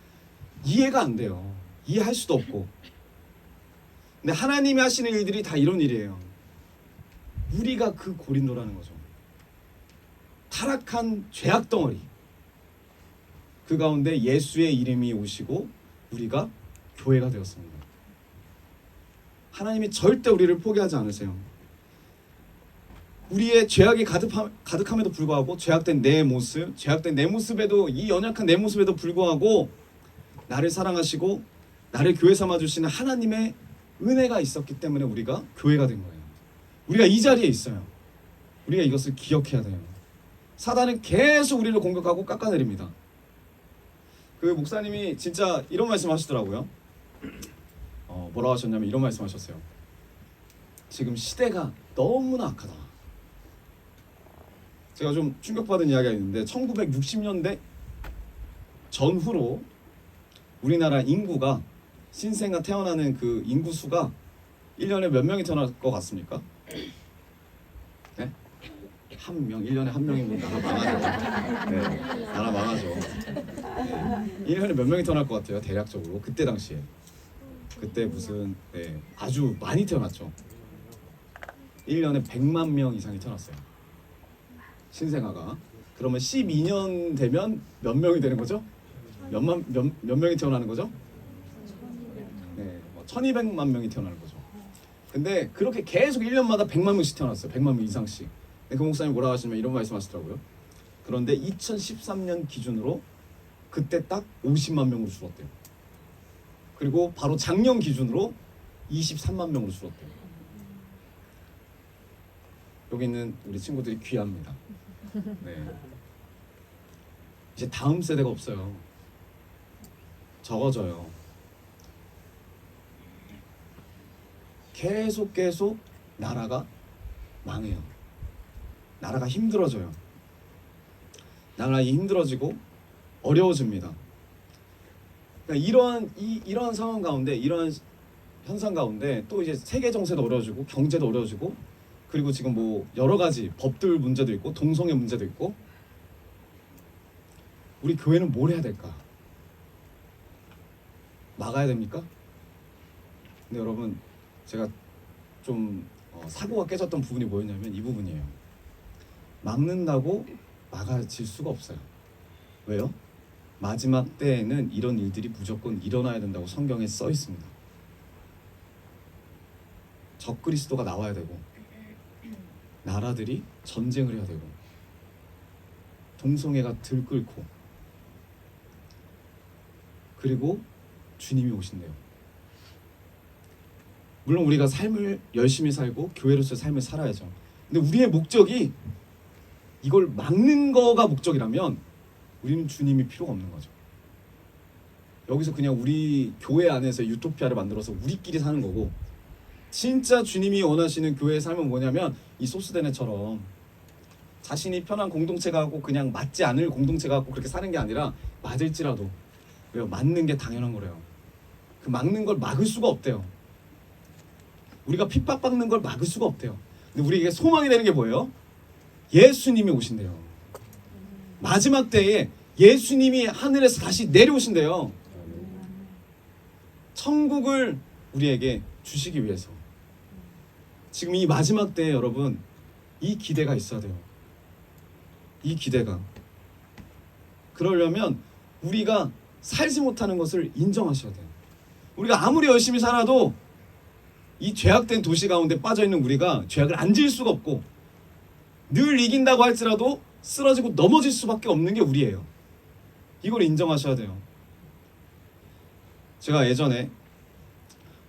이해가 안 돼요. 이해할 수도 없고. 근데 하나님이 하시는 일들이 다 이런 일이에요. 우리가 그 고린도라는 거죠. 타락한 죄악 덩어리, 그 가운데 예수의 이름이 오시고 우리가 교회가 되었습니다. 하나님이 절대 우리를 포기하지 않으세요. 우리의 죄악이 가득함에도 불구하고 죄악된 내 모습에도, 이 연약한 내 모습에도 불구하고 나를 사랑하시고 나를 교회 삼아주시는 하나님의 은혜가 있었기 때문에 우리가 교회가 된 거예요. 우리가 이 자리에 있어요. 우리가 이것을 기억해야 돼요. 사단은 계속 우리를 공격하고 깎아내립니다. 그 목사님이 진짜 이런 말씀 하시더라고요. 뭐라고 하셨냐면 이런 말씀 하셨어요. 지금 시대가 너무나 악하다. 제가 좀 충격받은 이야기가 있는데 1960년대 전후로 우리나라 인구가, 신생아 태어나는 그 인구 수가 1년에 몇 명이 태어날 것 같습니까? 네? 한 명, 1년에 한 명이면 나라 망하죠. 네, 나라 망하죠. 네. 1년에 몇 명이 태어날 것 같아요, 대략적으로. 그때 당시에. 그때 무슨, 네, 아주 많이 태어났죠. 1년에 100만 명 이상이 태어났어요. 신생아가. 그러면 12년 되면 몇 명이 되는 거죠? 몇 명이 태어나는 거죠? 네, 1200만 명이 태어나는 거죠. 근데 그렇게 계속 1년마다 100만 명씩 태어났어요. 100만 명 이상씩. 그 목사님 뭐라고 하시면 이런 말씀 하시더라고요. 그런데 2013년 기준으로 그때 딱 50만 명으로 줄었대요. 그리고 바로 작년 기준으로 23만 명으로 줄었대요. 여기 있는 우리 친구들이 귀합니다. 네. 이제 다음 세대가 없어요. 적어져요. 계속 나라가 망해요. 나라가 힘들어져요. 나라가 힘들어지고 어려워집니다. 그러니까 이러한 상황 가운데, 이러한 현상 가운데 또 이제 세계 정세도 어려워지고 경제도 어려워지고, 그리고 지금 뭐 여러 가지 법들 문제도 있고 동성애 문제도 있고, 우리 교회는 뭘 해야 될까? 막아야 됩니까? 근데 여러분, 제가 좀 사고가 깨졌던 부분이 뭐였냐면 이 부분이에요. 막는다고 막아질 수가 없어요. 왜요? 마지막 때에는 이런 일들이 무조건 일어나야 된다고 성경에 써 있습니다. 적그리스도가 나와야 되고, 나라들이 전쟁을 해야 되고, 동성애가 들끓고, 그리고 주님이 오신대요. 물론 우리가 삶을 열심히 살고 교회로서의 삶을 살아야죠. 근데 우리의 목적이 이걸 막는 거가 목적이라면 우리는 주님이 필요가 없는 거죠. 여기서 그냥 우리 교회 안에서 유토피아를 만들어서 우리끼리 사는 거고, 진짜 주님이 원하시는 교회의 삶은 뭐냐면 이 소스데네처럼 자신이 편한 공동체가 갖고 그냥 맞지 않을 공동체가 갖고 그렇게 사는 게 아니라, 맞을지라도, 왜요? 맞는 게 당연한 거래요. 그 막는 걸 막을 수가 없대요. 우리가 핍박받는 걸 막을 수가 없대요. 근데 우리에게 소망이 되는 게 뭐예요? 예수님이 오신대요. 마지막 때에 예수님이 하늘에서 다시 내려오신대요. 천국을 우리에게 주시기 위해서. 지금 이 마지막 때에 여러분, 이 기대가 있어야 돼요. 이 기대가. 그러려면 우리가 살지 못하는 것을 인정하셔야 돼요. 우리가 아무리 열심히 살아도 이 죄악된 도시 가운데 빠져있는 우리가 죄악을 안 지을 수가 없고, 늘 이긴다고 할지라도 쓰러지고 넘어질 수밖에 없는 게 우리예요. 이걸 인정하셔야 돼요. 제가 예전에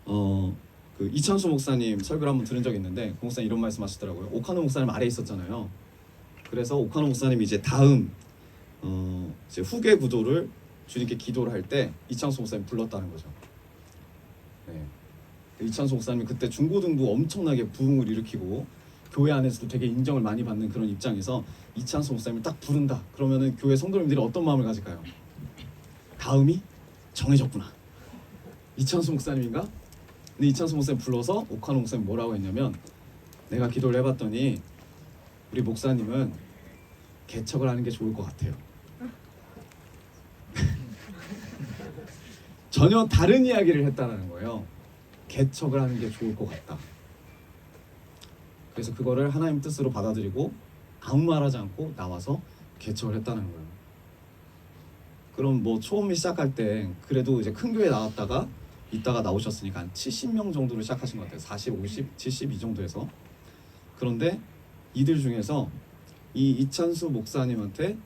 그 이찬수 목사님 설교를 한번 들은 적이 있는데, 그 목사님 이런 말씀 하시더라고요. 오카노 목사님 아래 있었잖아요. 그래서 오카노 목사님이 이제 다음 이제 후계 구도를 주님께 기도를 할 때 이창수 목사님 불렀다는 거죠. 네. 이창수 목사님이 그때 중고등부 엄청나게 부흥을 일으키고 교회 안에서도 되게 인정을 많이 받는 그런 입장에서 이창수 목사님을 딱 부른다. 그러면은 교회 성도님들이 어떤 마음을 가질까요? 다음이 정해졌구나. 이창수 목사님인가? 근데 이창수 목사님 불러서 오카노 목사님 뭐라고 했냐면, 내가 기도를 해봤더니 우리 목사님은 개척을 하는 게 좋을 것 같아요. 전혀 다른 이야기를 했다는 거예요. 개척을 하는 게 좋을 것 같다. 그래서 그거를 하나님 뜻으로 받아들이고 아무 말하지 않고 나와서 개척을 했다는 거예요. 그럼 뭐 처음에 시작할 때 그래도 이제 큰 교회 나왔다가 이따가 나오셨으니까 한 70명 정도로 시작하신 것 같아요. 40, 50, 70 이 정도에서. 그런데 이들 중에서 이 이찬수 목사님한테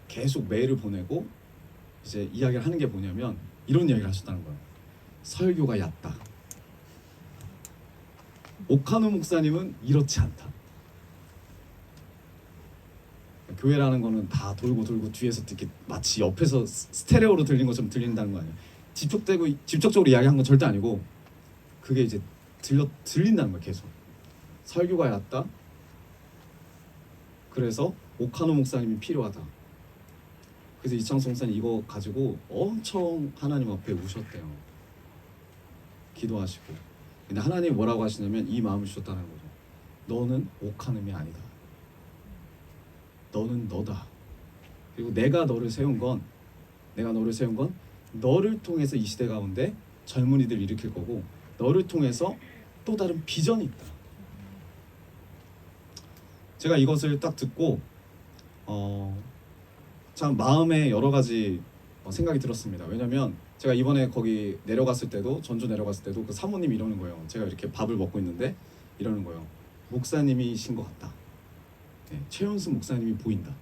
계속 메일을 보내고 이제 이야기를 하는 게 뭐냐면 이런 이야기를 하셨다는 거예요. 설교가 얕다. 오카노 목사님은 이렇지 않다. 교회라는 거는 다 돌고 돌고 뒤에서 이렇게 마치 옆에서 스테레오로 들린 것처럼 들린다는 거 아니에요. 직접적으로 이야기한 건 절대 아니고 그게 이제 들린다는 거예요. 계속 설교가 얕다. 그래서 오카노 목사님이 필요하다. 그래서 이창수 목사님 이거 가지고 엄청 하나님 앞에 우셨대요. 기도하시고. 근데 하나님이 뭐라고 하시냐면 이 마음을 주셨다는 거죠. 너는 오카노이 아니다. 너는 너다. 그리고 내가 너를 세운 건 너를 통해서 이 시대 가운데 젊은이들 일으킬 거고 너를 통해서 또 다른 비전이 있다. 제가 이것을 딱 듣고 참 마음에 여러 가지 생각이 들었습니다. 왜냐면 제가 이번에 거기 내려갔을 때도 전주 내려갔을 때도 그 사모님이 이러는 거예요. 제가 이렇게 밥을 먹고 있는데 이러는 거예요. 목사님이신 것 같다. 네, 최현수 목사님이 보인다.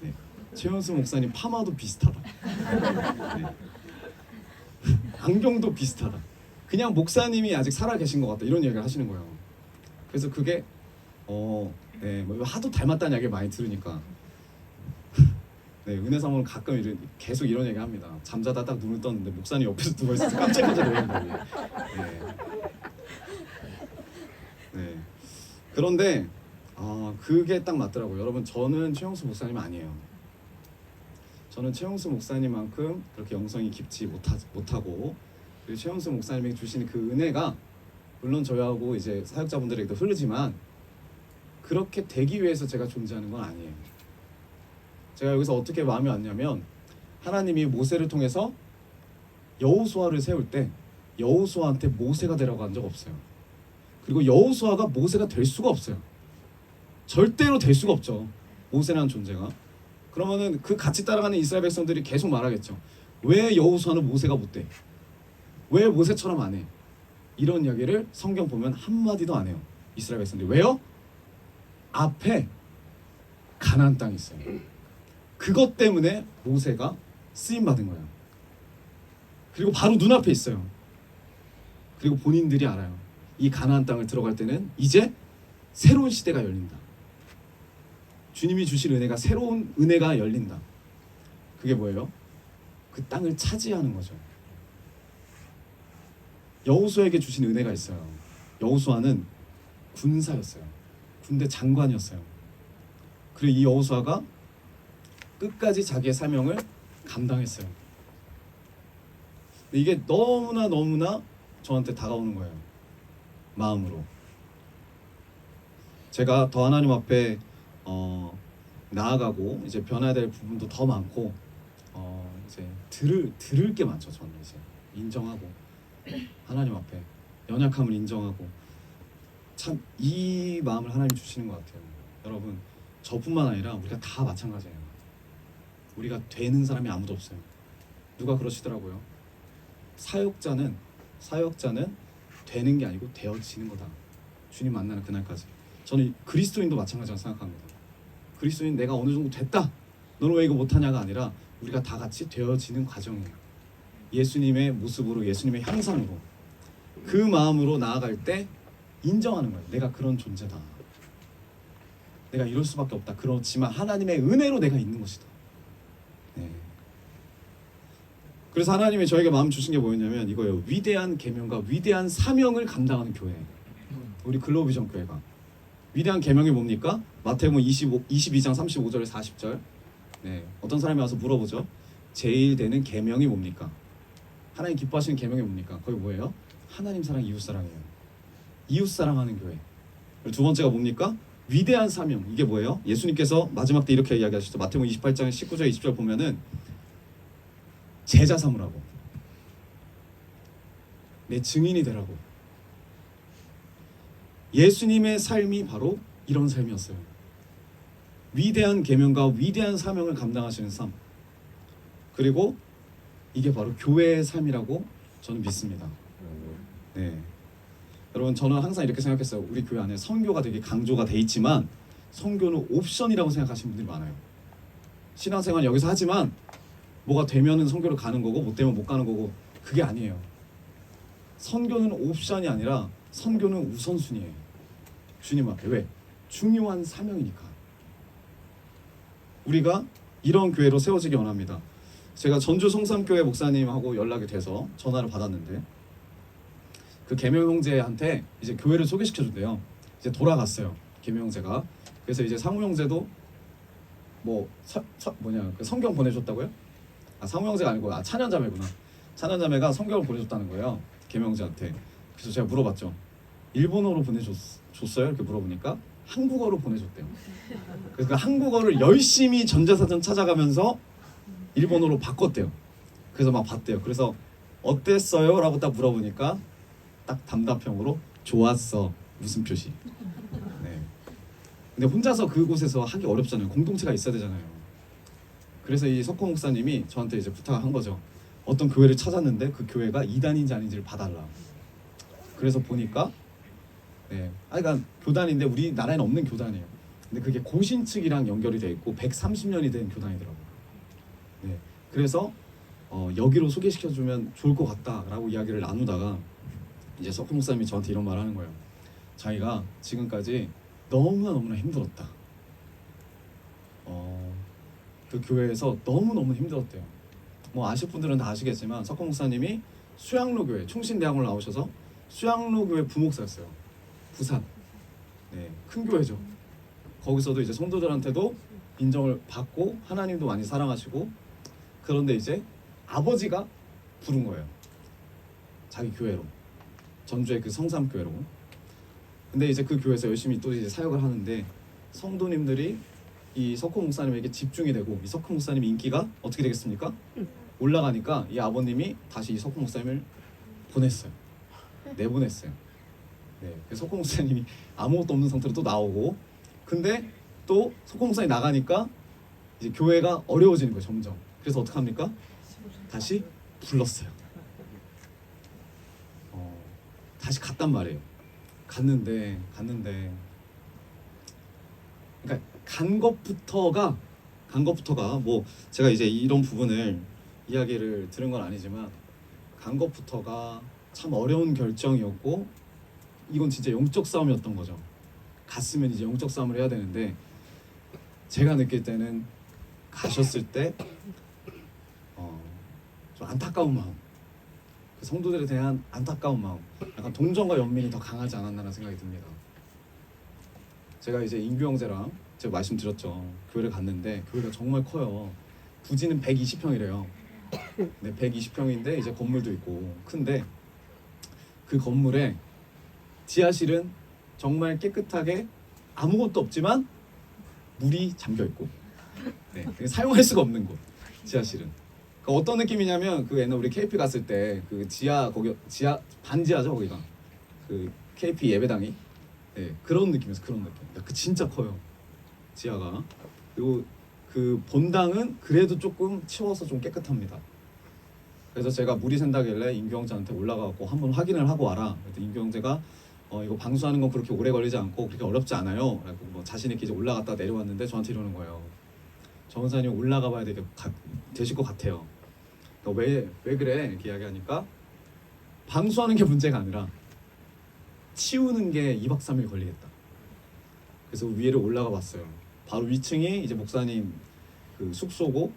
네, 최현수 목사님 파마도 비슷하다. 네. 안경도 비슷하다. 그냥 목사님이 아직 살아 계신 것 같다. 이런 얘기를 하시는 거예요. 그래서 그게 네, 뭐 하도 닮았다는 이야기를 많이 들으니까 네, 은혜 사모는 가끔 계속 이런 얘기 합니다. 잠자다 딱 눈을 떴는데 목사님 옆에서 누워 있어서 깜짝깜짝 놀란 거예요. 네. 네. 그런데 그게 딱 맞더라고요. 여러분, 저는 최영수 목사님 아니에요. 저는 최영수 목사님만큼 그렇게 영성이 깊지 못하고 그리고 최영수 목사님이 주신 그 은혜가 물론 저희하고 이제 사역자분들에게도 흐르지만 그렇게 되기 위해서 제가 존재하는 건 아니에요. 제가 여기서 어떻게 마음이 왔냐면 하나님이 모세를 통해서 여호수아를 세울 때 여호수아한테 모세가 되라고 한 적 없어요. 그리고 여호수아가 모세가 될 수가 없어요. 절대로 될 수가 없죠. 모세라는 존재가. 그러면은 그 같이 따라가는 이스라엘 백성들이 계속 말하겠죠. 왜 여호수아는 모세가 못 돼? 왜 모세처럼 안 해? 이런 이야기를 성경 보면 한마디도 안 해요. 이스라엘 백성들이. 왜요? 앞에 가나안 땅이 있어요. 그것 때문에 모세가 쓰임 받은 거예요. 그리고 바로 눈앞에 있어요. 그리고 본인들이 알아요. 이 가나안 땅을 들어갈 때는 이제 새로운 시대가 열린다. 주님이 주실 은혜가 새로운 은혜가 열린다. 그게 뭐예요? 그 땅을 차지하는 거죠. 여호수아에게 주신 은혜가 있어요. 여호수아는 군사였어요. 군대 장관이었어요. 그리고 이 여호수아가 끝까지 자기의 사명을 감당했어요. 이게 너무나 저한테 다가오는 거예요. 마음으로. 제가 더 하나님 앞에 나아가고 이제 변화해야 될 부분도 더 많고 이제 들을 게 많죠. 저는 이제 인정하고 하나님 앞에 연약함을 인정하고 참 이 마음을 하나님 주시는 것 같아요. 여러분, 저뿐만 아니라 우리가 다 마찬가지예요. 우리가 되는 사람이 아무도 없어요. 누가 그러시더라고요. 사역자는 되는 게 아니고 되어지는 거다. 주님 만나는 그날까지. 저는 그리스도인도 마찬가지라고 생각합니다. 그리스도인 내가 어느 정도 됐다. 너는 왜 이거 못하냐가 아니라 우리가 다 같이 되어지는 과정이에요. 예수님의 모습으로, 예수님의 형상으로. 그 마음으로 나아갈 때 인정하는 거예요. 내가 그런 존재다. 내가 이럴 수밖에 없다. 그렇지만 하나님의 은혜로 내가 있는 것이다. 네. 그래서 하나님이 저에게 마음 주신 게 뭐였냐면 이거예요. 위대한 계명과 위대한 사명을 감당하는 교회. 우리 글로비전 교회가 위대한 계명이 뭡니까? 마태복음 22장 35절 40절. 네, 어떤 사람이 와서 물어보죠. 제일 되는 계명이 뭡니까? 하나님 기뻐하시는 계명이 뭡니까? 거기 뭐예요? 하나님 사랑, 이웃 사랑이에요. 이웃 사랑하는 교회. 그리고 두 번째가 뭡니까? 위대한 사명. 이게 뭐예요? 예수님께서 마지막 때 이렇게 이야기하시죠. 마태복음 28장 19절 20절 보면은 제자 삼으라고, 내 증인이 되라고. 예수님의 삶이 바로 이런 삶이었어요. 위대한 계명과 위대한 사명을 감당하시는 삶. 그리고 이게 바로 교회의 삶이라고 저는 믿습니다. 네. 여러분, 저는 항상 이렇게 생각했어요. 우리 교회 안에 선교가 되게 강조가 돼 있지만 선교는 옵션이라고 생각하시는 분들이 많아요. 신앙생활 여기서 하지만 뭐가 되면은 선교를 가는 거고 못 되면 못 가는 거고, 그게 아니에요. 선교는 옵션이 아니라 선교는 우선순위예요. 주님 앞에. 왜? 중요한 사명이니까. 우리가 이런 교회로 세워지기 원합니다. 제가 전주 성삼교회 목사님하고 연락이 돼서 전화를 받았는데 그 계명 형제한테 이제 교회를 소개시켜 준대요. 이제 돌아갔어요, 계명 형제가. 그래서 이제 상우 형제도 뭐 그 성경 보내줬다고요? 아, 상우 형제가 아니고 찬양자매구나. 찬양자매가 성경을 보내줬다는 거예요, 계명 형제한테. 그래서 제가 물어봤죠. 일본어로 보내줬어요? 이렇게 물어보니까 한국어로 보내줬대요. 그래서 그 한국어를 열심히 전자사전 찾아가면서 일본어로 바꿨대요. 그래서 막 봤대요. 그래서 어땠어요? 라고 딱 물어보니까 딱 답답형으로 좋았어. 무슨 표시. 네. 근데 혼자서 그곳에서 하기 어렵잖아요. 공동체가 있어야 되잖아요. 그래서 이 석호 목사님이 저한테 이제 부탁한 거죠. 어떤 교회를 찾았는데 그 교회가 이단인지 아닌지를 봐달라. 그래서 보니까 네, 그러니까 교단인데 우리나라에는 없는 교단이에요. 근데 그게 고신 측이랑 연결이 돼 있고 130년이 된 교단이더라고요. 네, 그래서 여기로 소개시켜주면 좋을 것 같다라고 이야기를 나누다가 이제 석호 목사님이 저한테 이런 말을 하는 거예요. 자기가 지금까지 너무나 힘들었다. 그 교회에서 너무너무 힘들었대요. 뭐 아실 분들은 다 아시겠지만 석호 목사님이 수양로교회 총신대학원을 나오셔서 수양로교회 부목사였어요. 부산. 네, 큰 교회죠. 거기서도 이제 성도들한테도 인정을 받고 하나님도 많이 사랑하시고, 그런데 이제 아버지가 부른 거예요. 자기 교회로. 전주의 그 성삼교회로. 근데 이제 그 교회에서 열심히 또 이제 사역을 하는데 성도님들이 이 석호 목사님에게 집중이 되고 이 석호 목사님 인기가 어떻게 되겠습니까? 올라가니까 이 아버님이 다시 이 석호 목사님을 보냈어요. 내보냈어요. 네, 그래서 석호 목사님이 아무것도 없는 상태로 또 나오고, 근데 또 석호 목사님이 나가니까 이제 교회가 어려워지는 거예요, 점점. 그래서 어떻게 합니까? 다시 불렀어요. 다시 갔단 말이에요. 갔는데 그러니까 간 것부터가 뭐 제가 이제 이런 부분을 이야기를 들은 건 아니지만 간 것부터가 참 어려운 결정이었고, 이건 진짜 영적 싸움이었던 거죠. 갔으면 이제 영적 싸움을 해야 되는데 제가 느낄 때는 가셨을 때 좀 안타까운 마음, 그 성도들에 대한 안타까운 마음, 약간 동정과 연민이 더 강하지 않았나라는 생각이 듭니다. 제가 이제 인규 형제랑 제가 말씀드렸죠. 교회를 갔는데 교회가 정말 커요. 부지는 120평이래요. 네, 120평인데 이제 건물도 있고 큰데 그 건물에 지하실은 정말 깨끗하게 아무것도 없지만 물이 잠겨 있고, 네, 사용할 수가 없는 곳. 지하실은. 그러니까 어떤 느낌이냐면 그 옛날 우리 KP 갔을 때 그 지하 반지하죠, 거기가. 그 KP 예배당이. 네, 그런 느낌이었어. 그런 느낌. 그 진짜 커요, 지하가. 그리고 그 본당은 그래도 조금 치워서 좀 깨끗합니다. 그래서 제가 물이 샌다길래 인규 형제한테 올라가고 한번 확인을 하고 와라. 그랬더니 인규 형제가 이거 방수하는 건 그렇게 오래 걸리지 않고 그렇게 어렵지 않아요. 그래서 뭐 자신 있게 이제 올라갔다 내려왔는데 저한테 이러는 거예요. 정 원사님 올라가 봐야 되실 것 같아요. 그러니까 왜 그래? 이렇게 이야기하니까 방수하는 게 문제가 아니라 치우는 게 2박 3일 걸리겠다. 그래서 위에를 올라가 봤어요. 바로 위층이 이제 목사님 그 숙소고,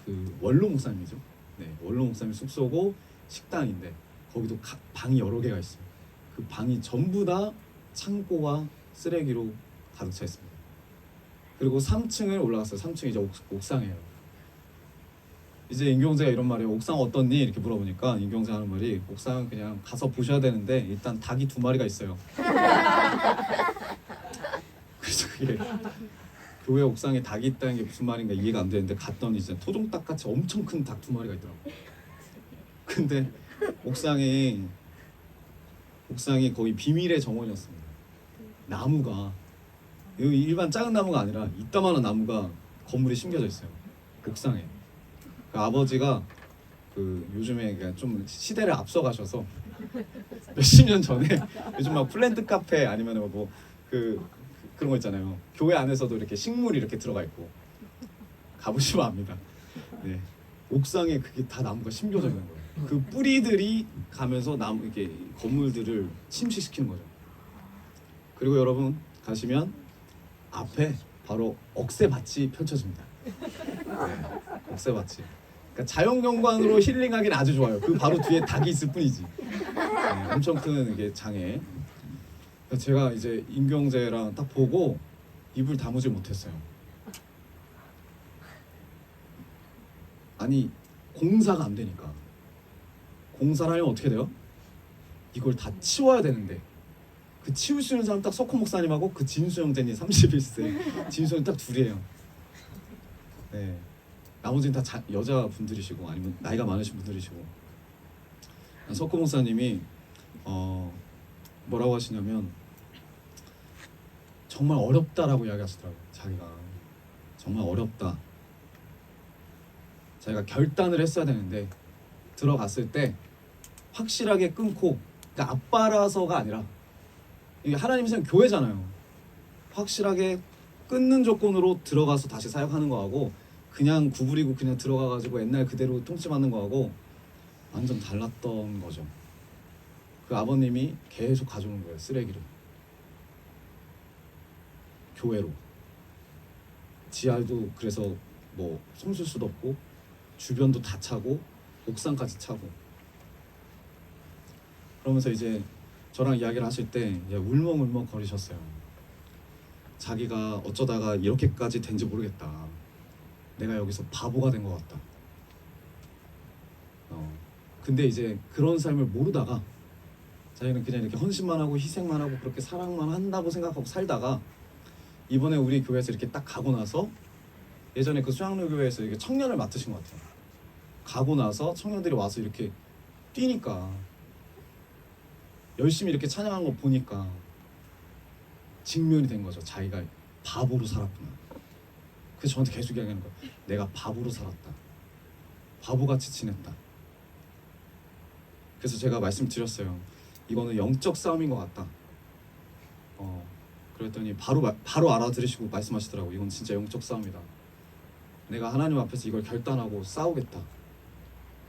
그 원로 목사님이죠. 네, 원로 목사님 숙소고 식당인데 거기도 방이 여러 개가 있어요. 그 방이 전부 다 창고와 쓰레기로 가득 차 있습니다. 그리고 3층을 올라갔어요. 3층 이제 옥상이에요. 이제 임경재가 이런 말이에요. 옥상 어떻니? 이렇게 물어보니까 임경재가 하는 말이 옥상은 그냥 가서 보셔야 되는데 일단 닭이 2마리가 있어요. 그래서 그게 교회 옥상에 닭이 있다는 게 무슨 말인가 이해가 안 되는데 갔더니 진짜 토종닭 같이 엄청 큰 닭 2마리가 있더라고요. 근데 옥상이 거의 비밀의 정원이었습니다. 나무가 여기 일반 작은 나무가 아니라 이따만한 나무가 건물에 심겨져 있어요. 옥상에. 그 아버지가 그 요즘에 좀 시대를 앞서가셔서 몇십 년 전에 요즘 막 플랜트 카페 아니면 뭐 그런 거 있잖아요. 교회 안에서도 이렇게 식물이 이렇게 들어가 있고 가보시면 압니다. 네. 옥상에 그게 다 나무가 심겨져 있는 거예요. 그 뿌리들이 가면서 나무 이렇게 건물들을 침식시키는 거죠. 그리고 여러분 가시면 앞에 바로 억새밭이 펼쳐집니다. 네, 억새밭이. 그러니까 자연경관으로 힐링하기는 아주 좋아요. 그 바로 뒤에 닭이 있을 뿐이지. 네, 엄청 큰 이게 장에. 제가 이제 임경재랑 딱 보고 입을 다무지 못했어요. 아니 공사가 안 되니까. 공사를 하면 어떻게 돼요? 이걸 다 치워야 되는데 그 치울 수 있는 사람 딱 석호 목사님하고 그 진수 형제님 31세 진수 형님 딱 둘이에요. 네, 나머지는 다 여자분들이시고 아니면 나이가 많으신 분들이시고 석호 목사님이 뭐라고 하시냐면 정말 어렵다라고 이야기하시더라고요. 자기가 정말 어렵다. 자기가 결단을 했어야 되는데 들어갔을 때 확실하게 끊고 그러니까 아빠라서가 아니라 이게 하나님의 생 교회잖아요. 확실하게 끊는 조건으로 들어가서 다시 사역하는 거하고 그냥 구부리고 그냥 들어가가지고 옛날 그대로 통치받는 거하고 완전 달랐던 거죠. 그 아버님이 계속 가져오는 거예요. 쓰레기를 교회로. 지하도 그래서 뭐 솜쓸 수도 없고 주변도 다 차고 옥상까지 차고 그러면서 이제 저랑 이야기를 하실 때 울먹울먹 거리셨어요. 자기가 어쩌다가 이렇게까지 된지 모르겠다. 내가 여기서 바보가 된 것 같다. 근데 이제 그런 삶을 모르다가 자기는 그냥 이렇게 헌신만 하고 희생만 하고 그렇게 사랑만 한다고 생각하고 살다가 이번에 우리 교회에서 이렇게 딱 가고 나서 예전에 그 수양로 교회에서 이렇게 청년을 맡으신 것 같아요. 가고 나서 청년들이 와서 이렇게 뛰니까 열심히 이렇게 찬양하는 거 보니까 직면이 된 거죠. 자기가 바보로 살았구나. 그래서 저한테 계속 이야기하는 거예요. 내가 바보로 살았다. 바보같이 지냈다. 그래서 제가 말씀드렸어요. 이거는 영적 싸움인 것 같다. 그랬더니 바로 알아들으시고 말씀하시더라고요. 이건 진짜 영적 싸움이다. 내가 하나님 앞에서 이걸 결단하고 싸우겠다.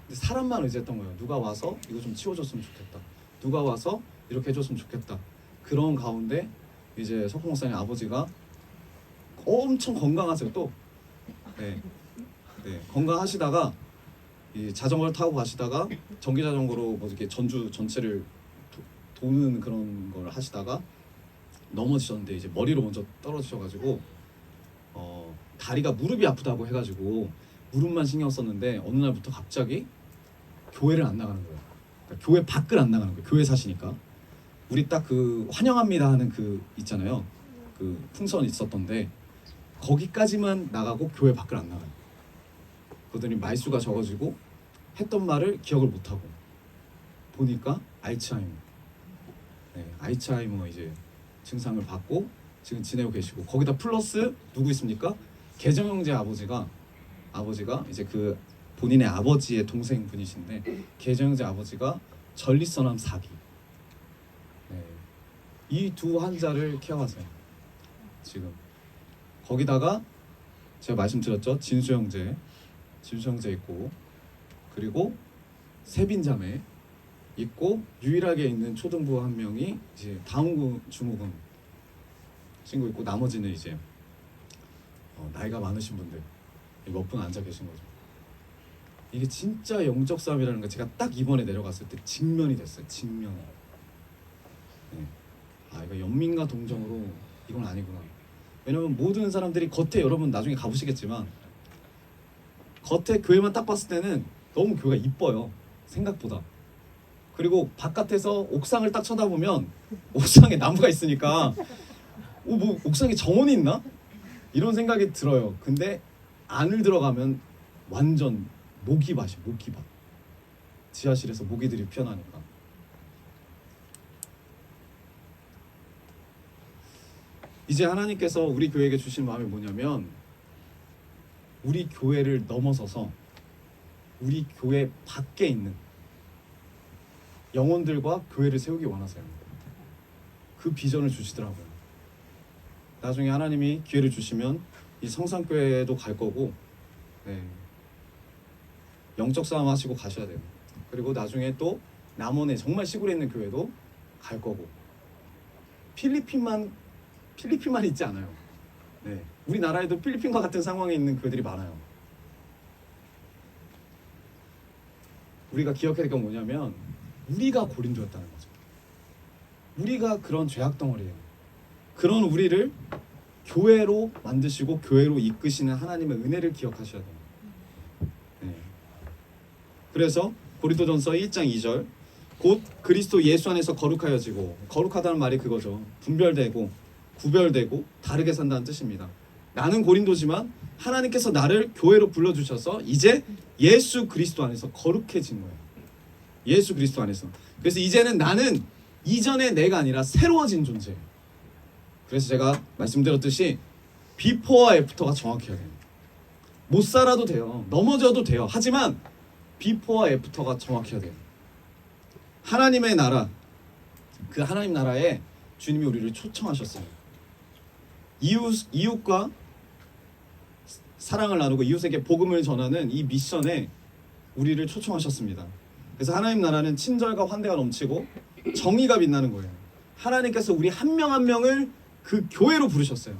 근데 사람만 의지했던 거예요. 누가 와서 이거 좀 치워줬으면 좋겠다. 누가 와서 이렇게 해줬으면 좋겠다. 그런 가운데 이제 석호 목사님 아버지가 엄청 건강하세요. 또 네, 건강하시다가 이 자전거를 타고 가시다가 전기 자전거로 뭐 이렇게 전주 전체를 도는 그런 걸 하시다가 넘어지셨는데 이제 머리로 먼저 떨어지셔가지고 다리가 무릎이 아프다고 해가지고 무릎만 신경 썼는데 어느 날부터 갑자기 교회를 안 나가는 거예요. 그러니까 교회 밖을 안 나가는 거예요. 교회 사시니까 우리 딱 그 환영합니다 하는 그 있잖아요. 그 풍선 있었던데 거기까지만 나가고 교회 밖을 안 나가요. 그러더니 말수가 적어지고 했던 말을 기억을 못 하고 보니까 알츠하이머. 네, 알츠하이머 이제 증상을 받고 지금 지내고 계시고 거기다 플러스 누구 있습니까? 계정 형제 아버지가 이제 그 본인의 아버지의 동생 분이신데 계정 형제 아버지가 전립선암 4기. 네, 이 두 환자를 케어하세요. 지금 거기다가 제가 말씀드렸죠. 진수 형제 있고 그리고 세빈 자매 있고 유일하게 있는 초등부 한 명이 이제 다운구 중후군 친구 있고 나머지는 이제 나이가 많으신 분들 몇 분 앉아 계신 거죠. 이게 진짜 영적 싸움이라는 거 제가 딱 이번에 내려갔을 때 직면이 됐어요. 직면이. 네. 아 이거 연민과 동정으로 이건 아니구나. 왜냐면 모든 사람들이 겉에 여러분 나중에 가보시겠지만 겉에 교회만 딱 봤을 때는 너무 교회가 이뻐요. 생각보다. 그리고 바깥에서 옥상을 딱 쳐다보면 옥상에 나무가 있으니까 뭐 옥상에 정원이 있나? 이런 생각이 들어요. 근데 안을 들어가면 완전 모기밭이 모기밭. 지하실에서 모기들이 피어나니까. 이제 하나님께서 우리 교회에게 주신 마음이 뭐냐면 우리 교회를 넘어서서 우리 교회 밖에 있는 영혼들과 교회를 세우기 원하세요. 그 비전을 주시더라고요. 나중에 하나님이 기회를 주시면 이 성산교회도 갈 거고, 네. 영적 싸움 하시고 가셔야 돼요. 그리고 나중에 또 남원에 정말 시골에 있는 교회도 갈 거고, 필리핀만 있지 않아요. 네. 우리나라에도 필리핀과 같은 상황에 있는 교회들이 많아요. 우리가 기억해야 될 건 뭐냐면 우리가 고린도였다는 거죠. 우리가 그런 죄악 덩어리예요. 그런 우리를 교회로 만드시고 교회로 이끄시는 하나님의 은혜를 기억하셔야 돼요. 네. 그래서 고린도전서 1장 2절 곧 그리스도 예수 안에서 거룩하여지고, 거룩하다는 말이 그거죠. 분별되고 구별되고 다르게 산다는 뜻입니다. 나는 고린도지만 하나님께서 나를 교회로 불러주셔서 이제 예수 그리스도 안에서 거룩해진 거예요. 예수 그리스도 안에서. 그래서 이제는 나는 이전의 내가 아니라 새로워진 존재예요. 그래서 제가 말씀드렸듯이 비포와 애프터가 정확해야 돼요. 못 살아도 돼요. 넘어져도 돼요. 하지만 비포와 애프터가 정확해야 돼요. 하나님의 나라, 그 하나님 나라에 주님이 우리를 초청하셨어요. 이웃과 사랑을 나누고 이웃에게 복음을 전하는 이 미션에 우리를 초청하셨습니다. 그래서 하나님 나라는 친절과 환대가 넘치고 정의가 빛나는 거예요. 하나님께서 우리 한 명 한 명을 그 교회로 부르셨어요.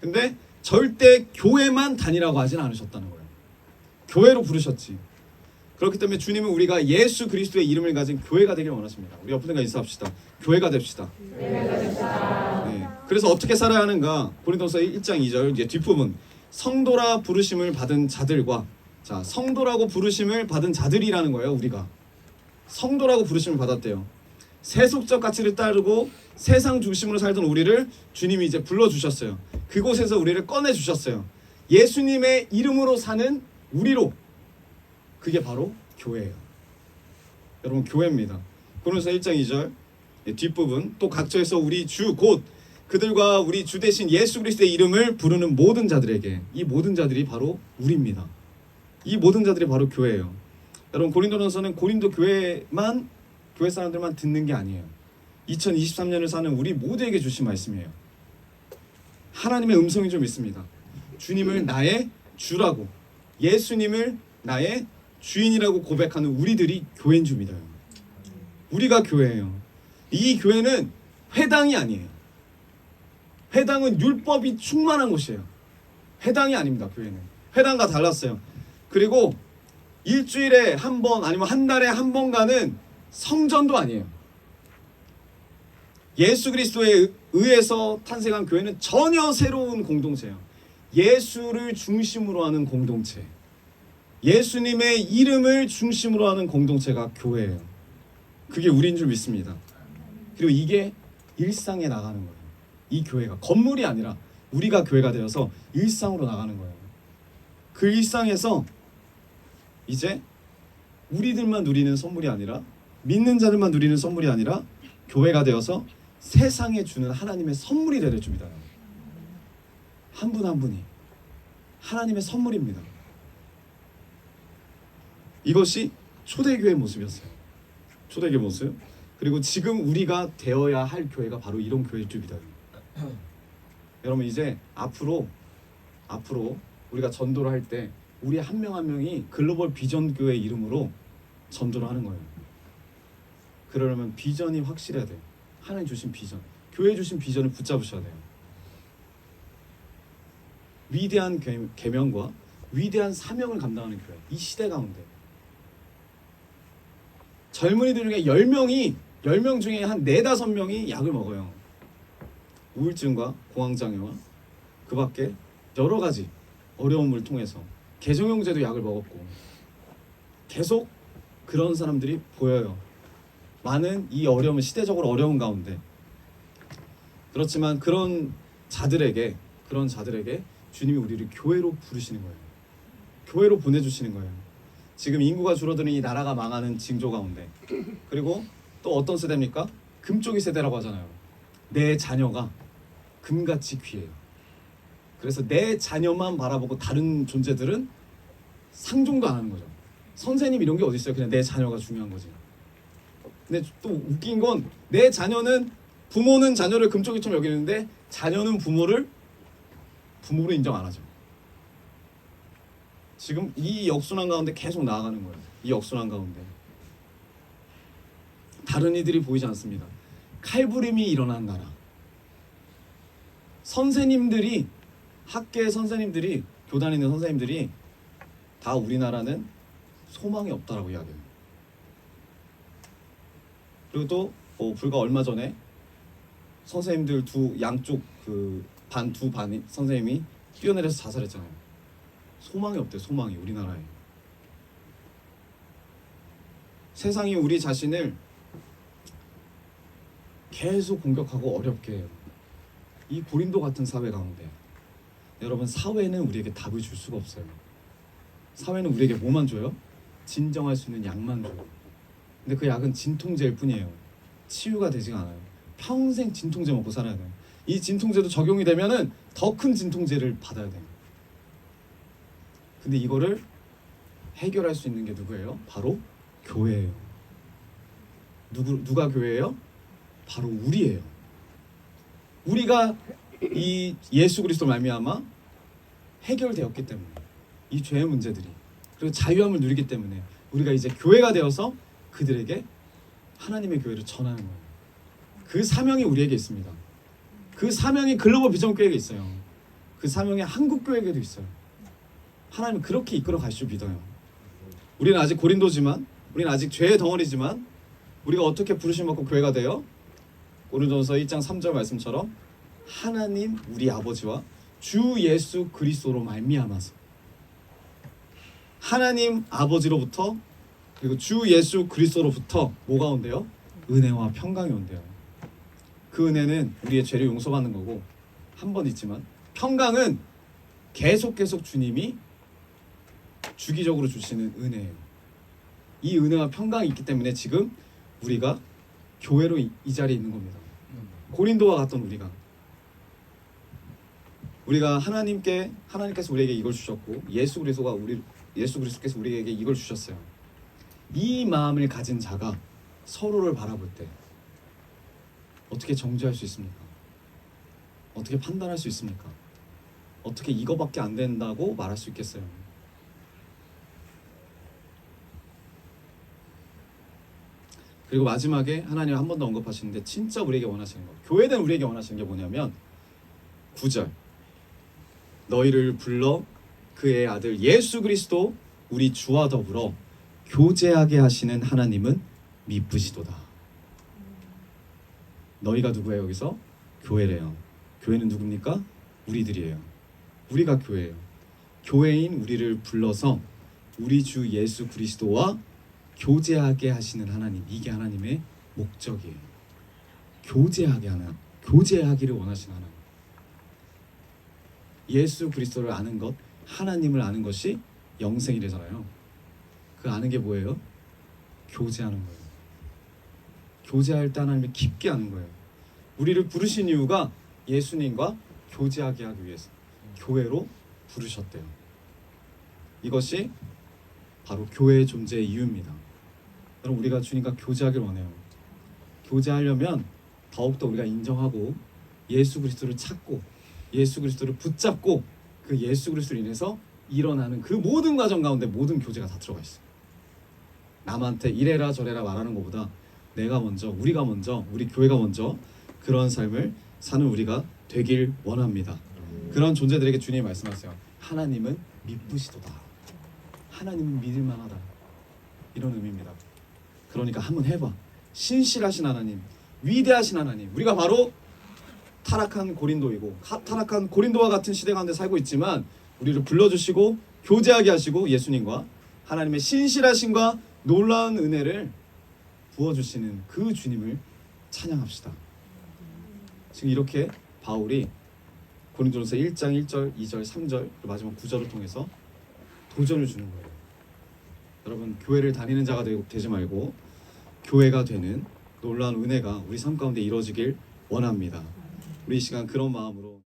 근데 절대 교회만 다니라고 하진 않으셨다는 거예요. 교회로 부르셨지. 그렇기 때문에 주님은 우리가 예수 그리스도의 이름을 가진 교회가 되길 원하십니다. 우리 옆에 분과 인사합시다. 교회가 됩시다. 네. 그래서 어떻게 살아야 하는가? 고린도서 1장 2절 이제 뒷부분 성도라 부르심을 받은 자들과, 자 성도라고 부르심을 받은 자들이라는 거예요. 우리가 성도라고 부르심을 받았대요. 세속적 가치를 따르고 세상 중심으로 살던 우리를 주님이 이제 불러주셨어요. 그곳에서 우리를 꺼내주셨어요. 예수님의 이름으로 사는 우리로. 그게 바로 교회예요. 여러분 교회입니다. 고린도서 1장 2절 뒷부분 또 각처에서 우리 주 곧 그들과 우리 주 대신 예수 그리스도의 이름을 부르는 모든 자들에게, 이 모든 자들이 바로 우리입니다. 이 모든 자들이 바로 교회예요. 여러분 고린도전서는 고린도 교회 사람들만 듣는 게 아니에요. 2023년을 사는 우리 모두에게 주신 말씀이에요. 하나님의 음성이 좀 있습니다. 주님을 나의 주라고, 예수님을 나의 주인이라고 고백하는 우리들이 교회인 줄 믿어요. 우리가 교회예요. 이 교회는 회당이 아니에요. 회당은 율법이 충만한 곳이에요. 회당이 아닙니다. 교회는 회당과 달랐어요. 그리고 일주일에 한 번 아니면 한 달에 한 번 가는 성전도 아니에요. 예수 그리스도에 의해서 탄생한 교회는 전혀 새로운 공동체예요. 예수를 중심으로 하는 공동체, 예수님의 이름을 중심으로 하는 공동체가 교회예요. 그게 우리인 줄 믿습니다. 그리고 이게 일상에 나가는 거예요. 이 교회가 건물이 아니라 우리가 교회가 되어서 일상으로 나가는 거예요. 그 일상에서 이제 우리들만 누리는 선물이 아니라, 믿는 자들만 누리는 선물이 아니라 교회가 되어서 세상에 주는 하나님의 선물이 되려 줍니다. 한 분 한 분이 하나님의 선물입니다. 이것이 초대교회의 모습이었어요. 초대교회 모습. 그리고 지금 우리가 되어야 할 교회가 바로 이런 교회일 줄 믿어요. 여러분 이제 앞으로 우리가 전도를 할 때 우리 한 명 한 명이 글로벌 비전 교회 이름으로 전도를 하는 거예요. 그러려면 비전이 확실해야 돼요. 하나님 주신 비전, 교회 주신 비전을 붙잡으셔야 돼요. 위대한 계명과 위대한 사명을 감당하는 교회. 이 시대 가운데 젊은이들 중에 10명 중에 한 4-5명이 약을 먹어요. 우울증과 공황장애와 그 밖에 여러 가지 어려움을 통해서 개정형제도 약을 먹었고 계속 그런 사람들이 보여요. 많은 이 어려움은 시대적으로 어려운 가운데 그렇지만 그런 자들에게 주님이 우리를 교회로 부르시는 거예요. 교회로 보내주시는 거예요. 지금 인구가 줄어드는 이 나라가 망하는 징조 가운데 그리고 또 어떤 세대입니까? 금쪽이 세대라고 하잖아요. 내 자녀가 금같이 귀해요. 그래서 내 자녀만 바라보고 다른 존재들은 상종도 안 하는 거죠. 선생님 이런 게 어디 있어요? 그냥 내 자녀가 중요한 거지. 근데 또 웃긴 건 내 자녀는 부모는 자녀를 금쪽이처럼 여기는데 자녀는 부모로 인정 안 하죠. 지금 이 역순환 가운데 계속 나아가는 거예요. 이 역순환 가운데 다른 이들이 보이지 않습니다. 칼부림이 일어난 나라. 선생님들이 학계 선생님들이 교단에 있는 선생님들이 다 우리나라는 소망이 없다라고 이야기해요. 그리고 또 불과 얼마 전에 선생님들 양쪽 두 반이 선생님이 뛰어내려서 자살했잖아요. 소망이 없대요. 소망이 우리나라에. 세상이 우리 자신을 계속 공격하고 어렵게 해요. 이 고린도 같은 사회 가운데 여러분 사회는 우리에게 답을 줄 수가 없어요. 사회는 우리에게 뭐만 줘요? 진정할 수 있는 약만 줘요. 근데 그 약은 진통제일 뿐이에요. 치유가 되지가 않아요. 평생 진통제 먹고 살아야 돼요. 이 진통제도 적용이 되면은 더 큰 진통제를 받아야 돼요. 근데 이거를 해결할 수 있는 게 누구예요? 바로 교회예요. 누가 교회예요? 바로 우리예요. 우리가 이 예수 그리스도 말미암아 해결되었기 때문에 이 죄의 문제들이 그리고 자유함을 누리기 때문에 우리가 이제 교회가 되어서 그들에게 하나님의 교회를 전하는 거예요. 그 사명이 우리에게 있습니다. 그 사명이 글로벌 비전 교회에게 있어요. 그 사명이 한국 교회에게도 있어요. 하나님은 그렇게 이끌어 가실 줄 믿어요. 우리는 아직 고린도지만 우리는 아직 죄의 덩어리지만 우리가 어떻게 부르심 받고 교회가 돼요? 고린도전서 1장 3절 말씀처럼 하나님 우리 아버지와 주 예수 그리스도로 말미암아서 하나님 아버지로부터 그리고 주 예수 그리스도로부터 뭐가 온대요? 은혜와 평강이 온대요. 그 은혜는 우리의 죄를 용서받는 거고 한 번 있지만 평강은 계속 주님이 주기적으로 주시는 은혜예요. 이 은혜와 평강이 있기 때문에 지금 우리가 교회로 이 자리에 있는 겁니다. 고린도와 같던 우리가 하나님께서 우리에게 이걸 주셨고 예수 그리스도께서 우리에게 이걸 주셨어요. 이 마음을 가진 자가 서로를 바라볼 때 어떻게 정죄할 수 있습니까? 어떻게 판단할 수 있습니까? 어떻게 이거밖에 안 된다고 말할 수 있겠어요? 그리고 마지막에 하나님 한 번 더 언급하시는데 진짜 우리에게 원하시는 거, 교회는 우리에게 원하시는 게 뭐냐면 9절 너희를 불러 그의 아들 예수 그리스도 우리 주와 더불어 교제하게 하시는 하나님은 미쁘시도다. 너희가 누구예요? 여기서 교회래요. 교회는 누굽니까? 우리들이에요. 우리가 교회예요. 교회인 우리를 불러서 우리 주 예수 그리스도와 교제하게 하시는 하나님, 이게 하나님의 목적이에요. 교제하기를 원하시는 하나님. 예수 그리스도를 아는 것, 하나님을 아는 것이 영생이래잖아요. 그 아는 게 뭐예요? 교제하는 거예요. 교제할 때 하나님을 깊게 아는 거예요. 우리를 부르신 이유가 예수님과 교제하게 하기 위해서 교회로 부르셨대요. 이것이 바로 교회의 존재의 이유입니다. 여러분, 우리가 주님과 교제하길 원해요. 교제하려면 더욱더 우리가 인정하고 예수 그리스도를 찾고 예수 그리스도를 붙잡고 그 예수 그리스도로 인해서 일어나는 그 모든 과정 가운데 모든 교제가 다 들어가 있어요. 남한테 이래라 저래라 말하는 것보다 내가 먼저, 우리가 먼저, 우리 교회가 먼저 그런 삶을 사는 우리가 되길 원합니다. 그런 존재들에게 주님이 말씀하세요. 하나님은 믿으시도다. 하나님은 믿을 만하다. 이런 의미입니다. 그러니까 한번 해봐. 신실하신 하나님, 위대하신 하나님. 우리가 바로 타락한 고린도이고 타락한 고린도와 같은 시대 가운데 살고 있지만 우리를 불러주시고 교제하게 하시고 예수님과 하나님의 신실하심과 놀라운 은혜를 부어주시는 그 주님을 찬양합시다. 지금 이렇게 바울이 고린도전서 1장 1절, 2절, 3절 그리고 마지막 9절을 통해서 도전을 주는 거예요. 여러분 교회를 다니는 자가 되지 말고 교회가 되는 놀라운 은혜가 우리 삶 가운데 이루어지길 원합니다. 우리 이 시간 그런 마음으로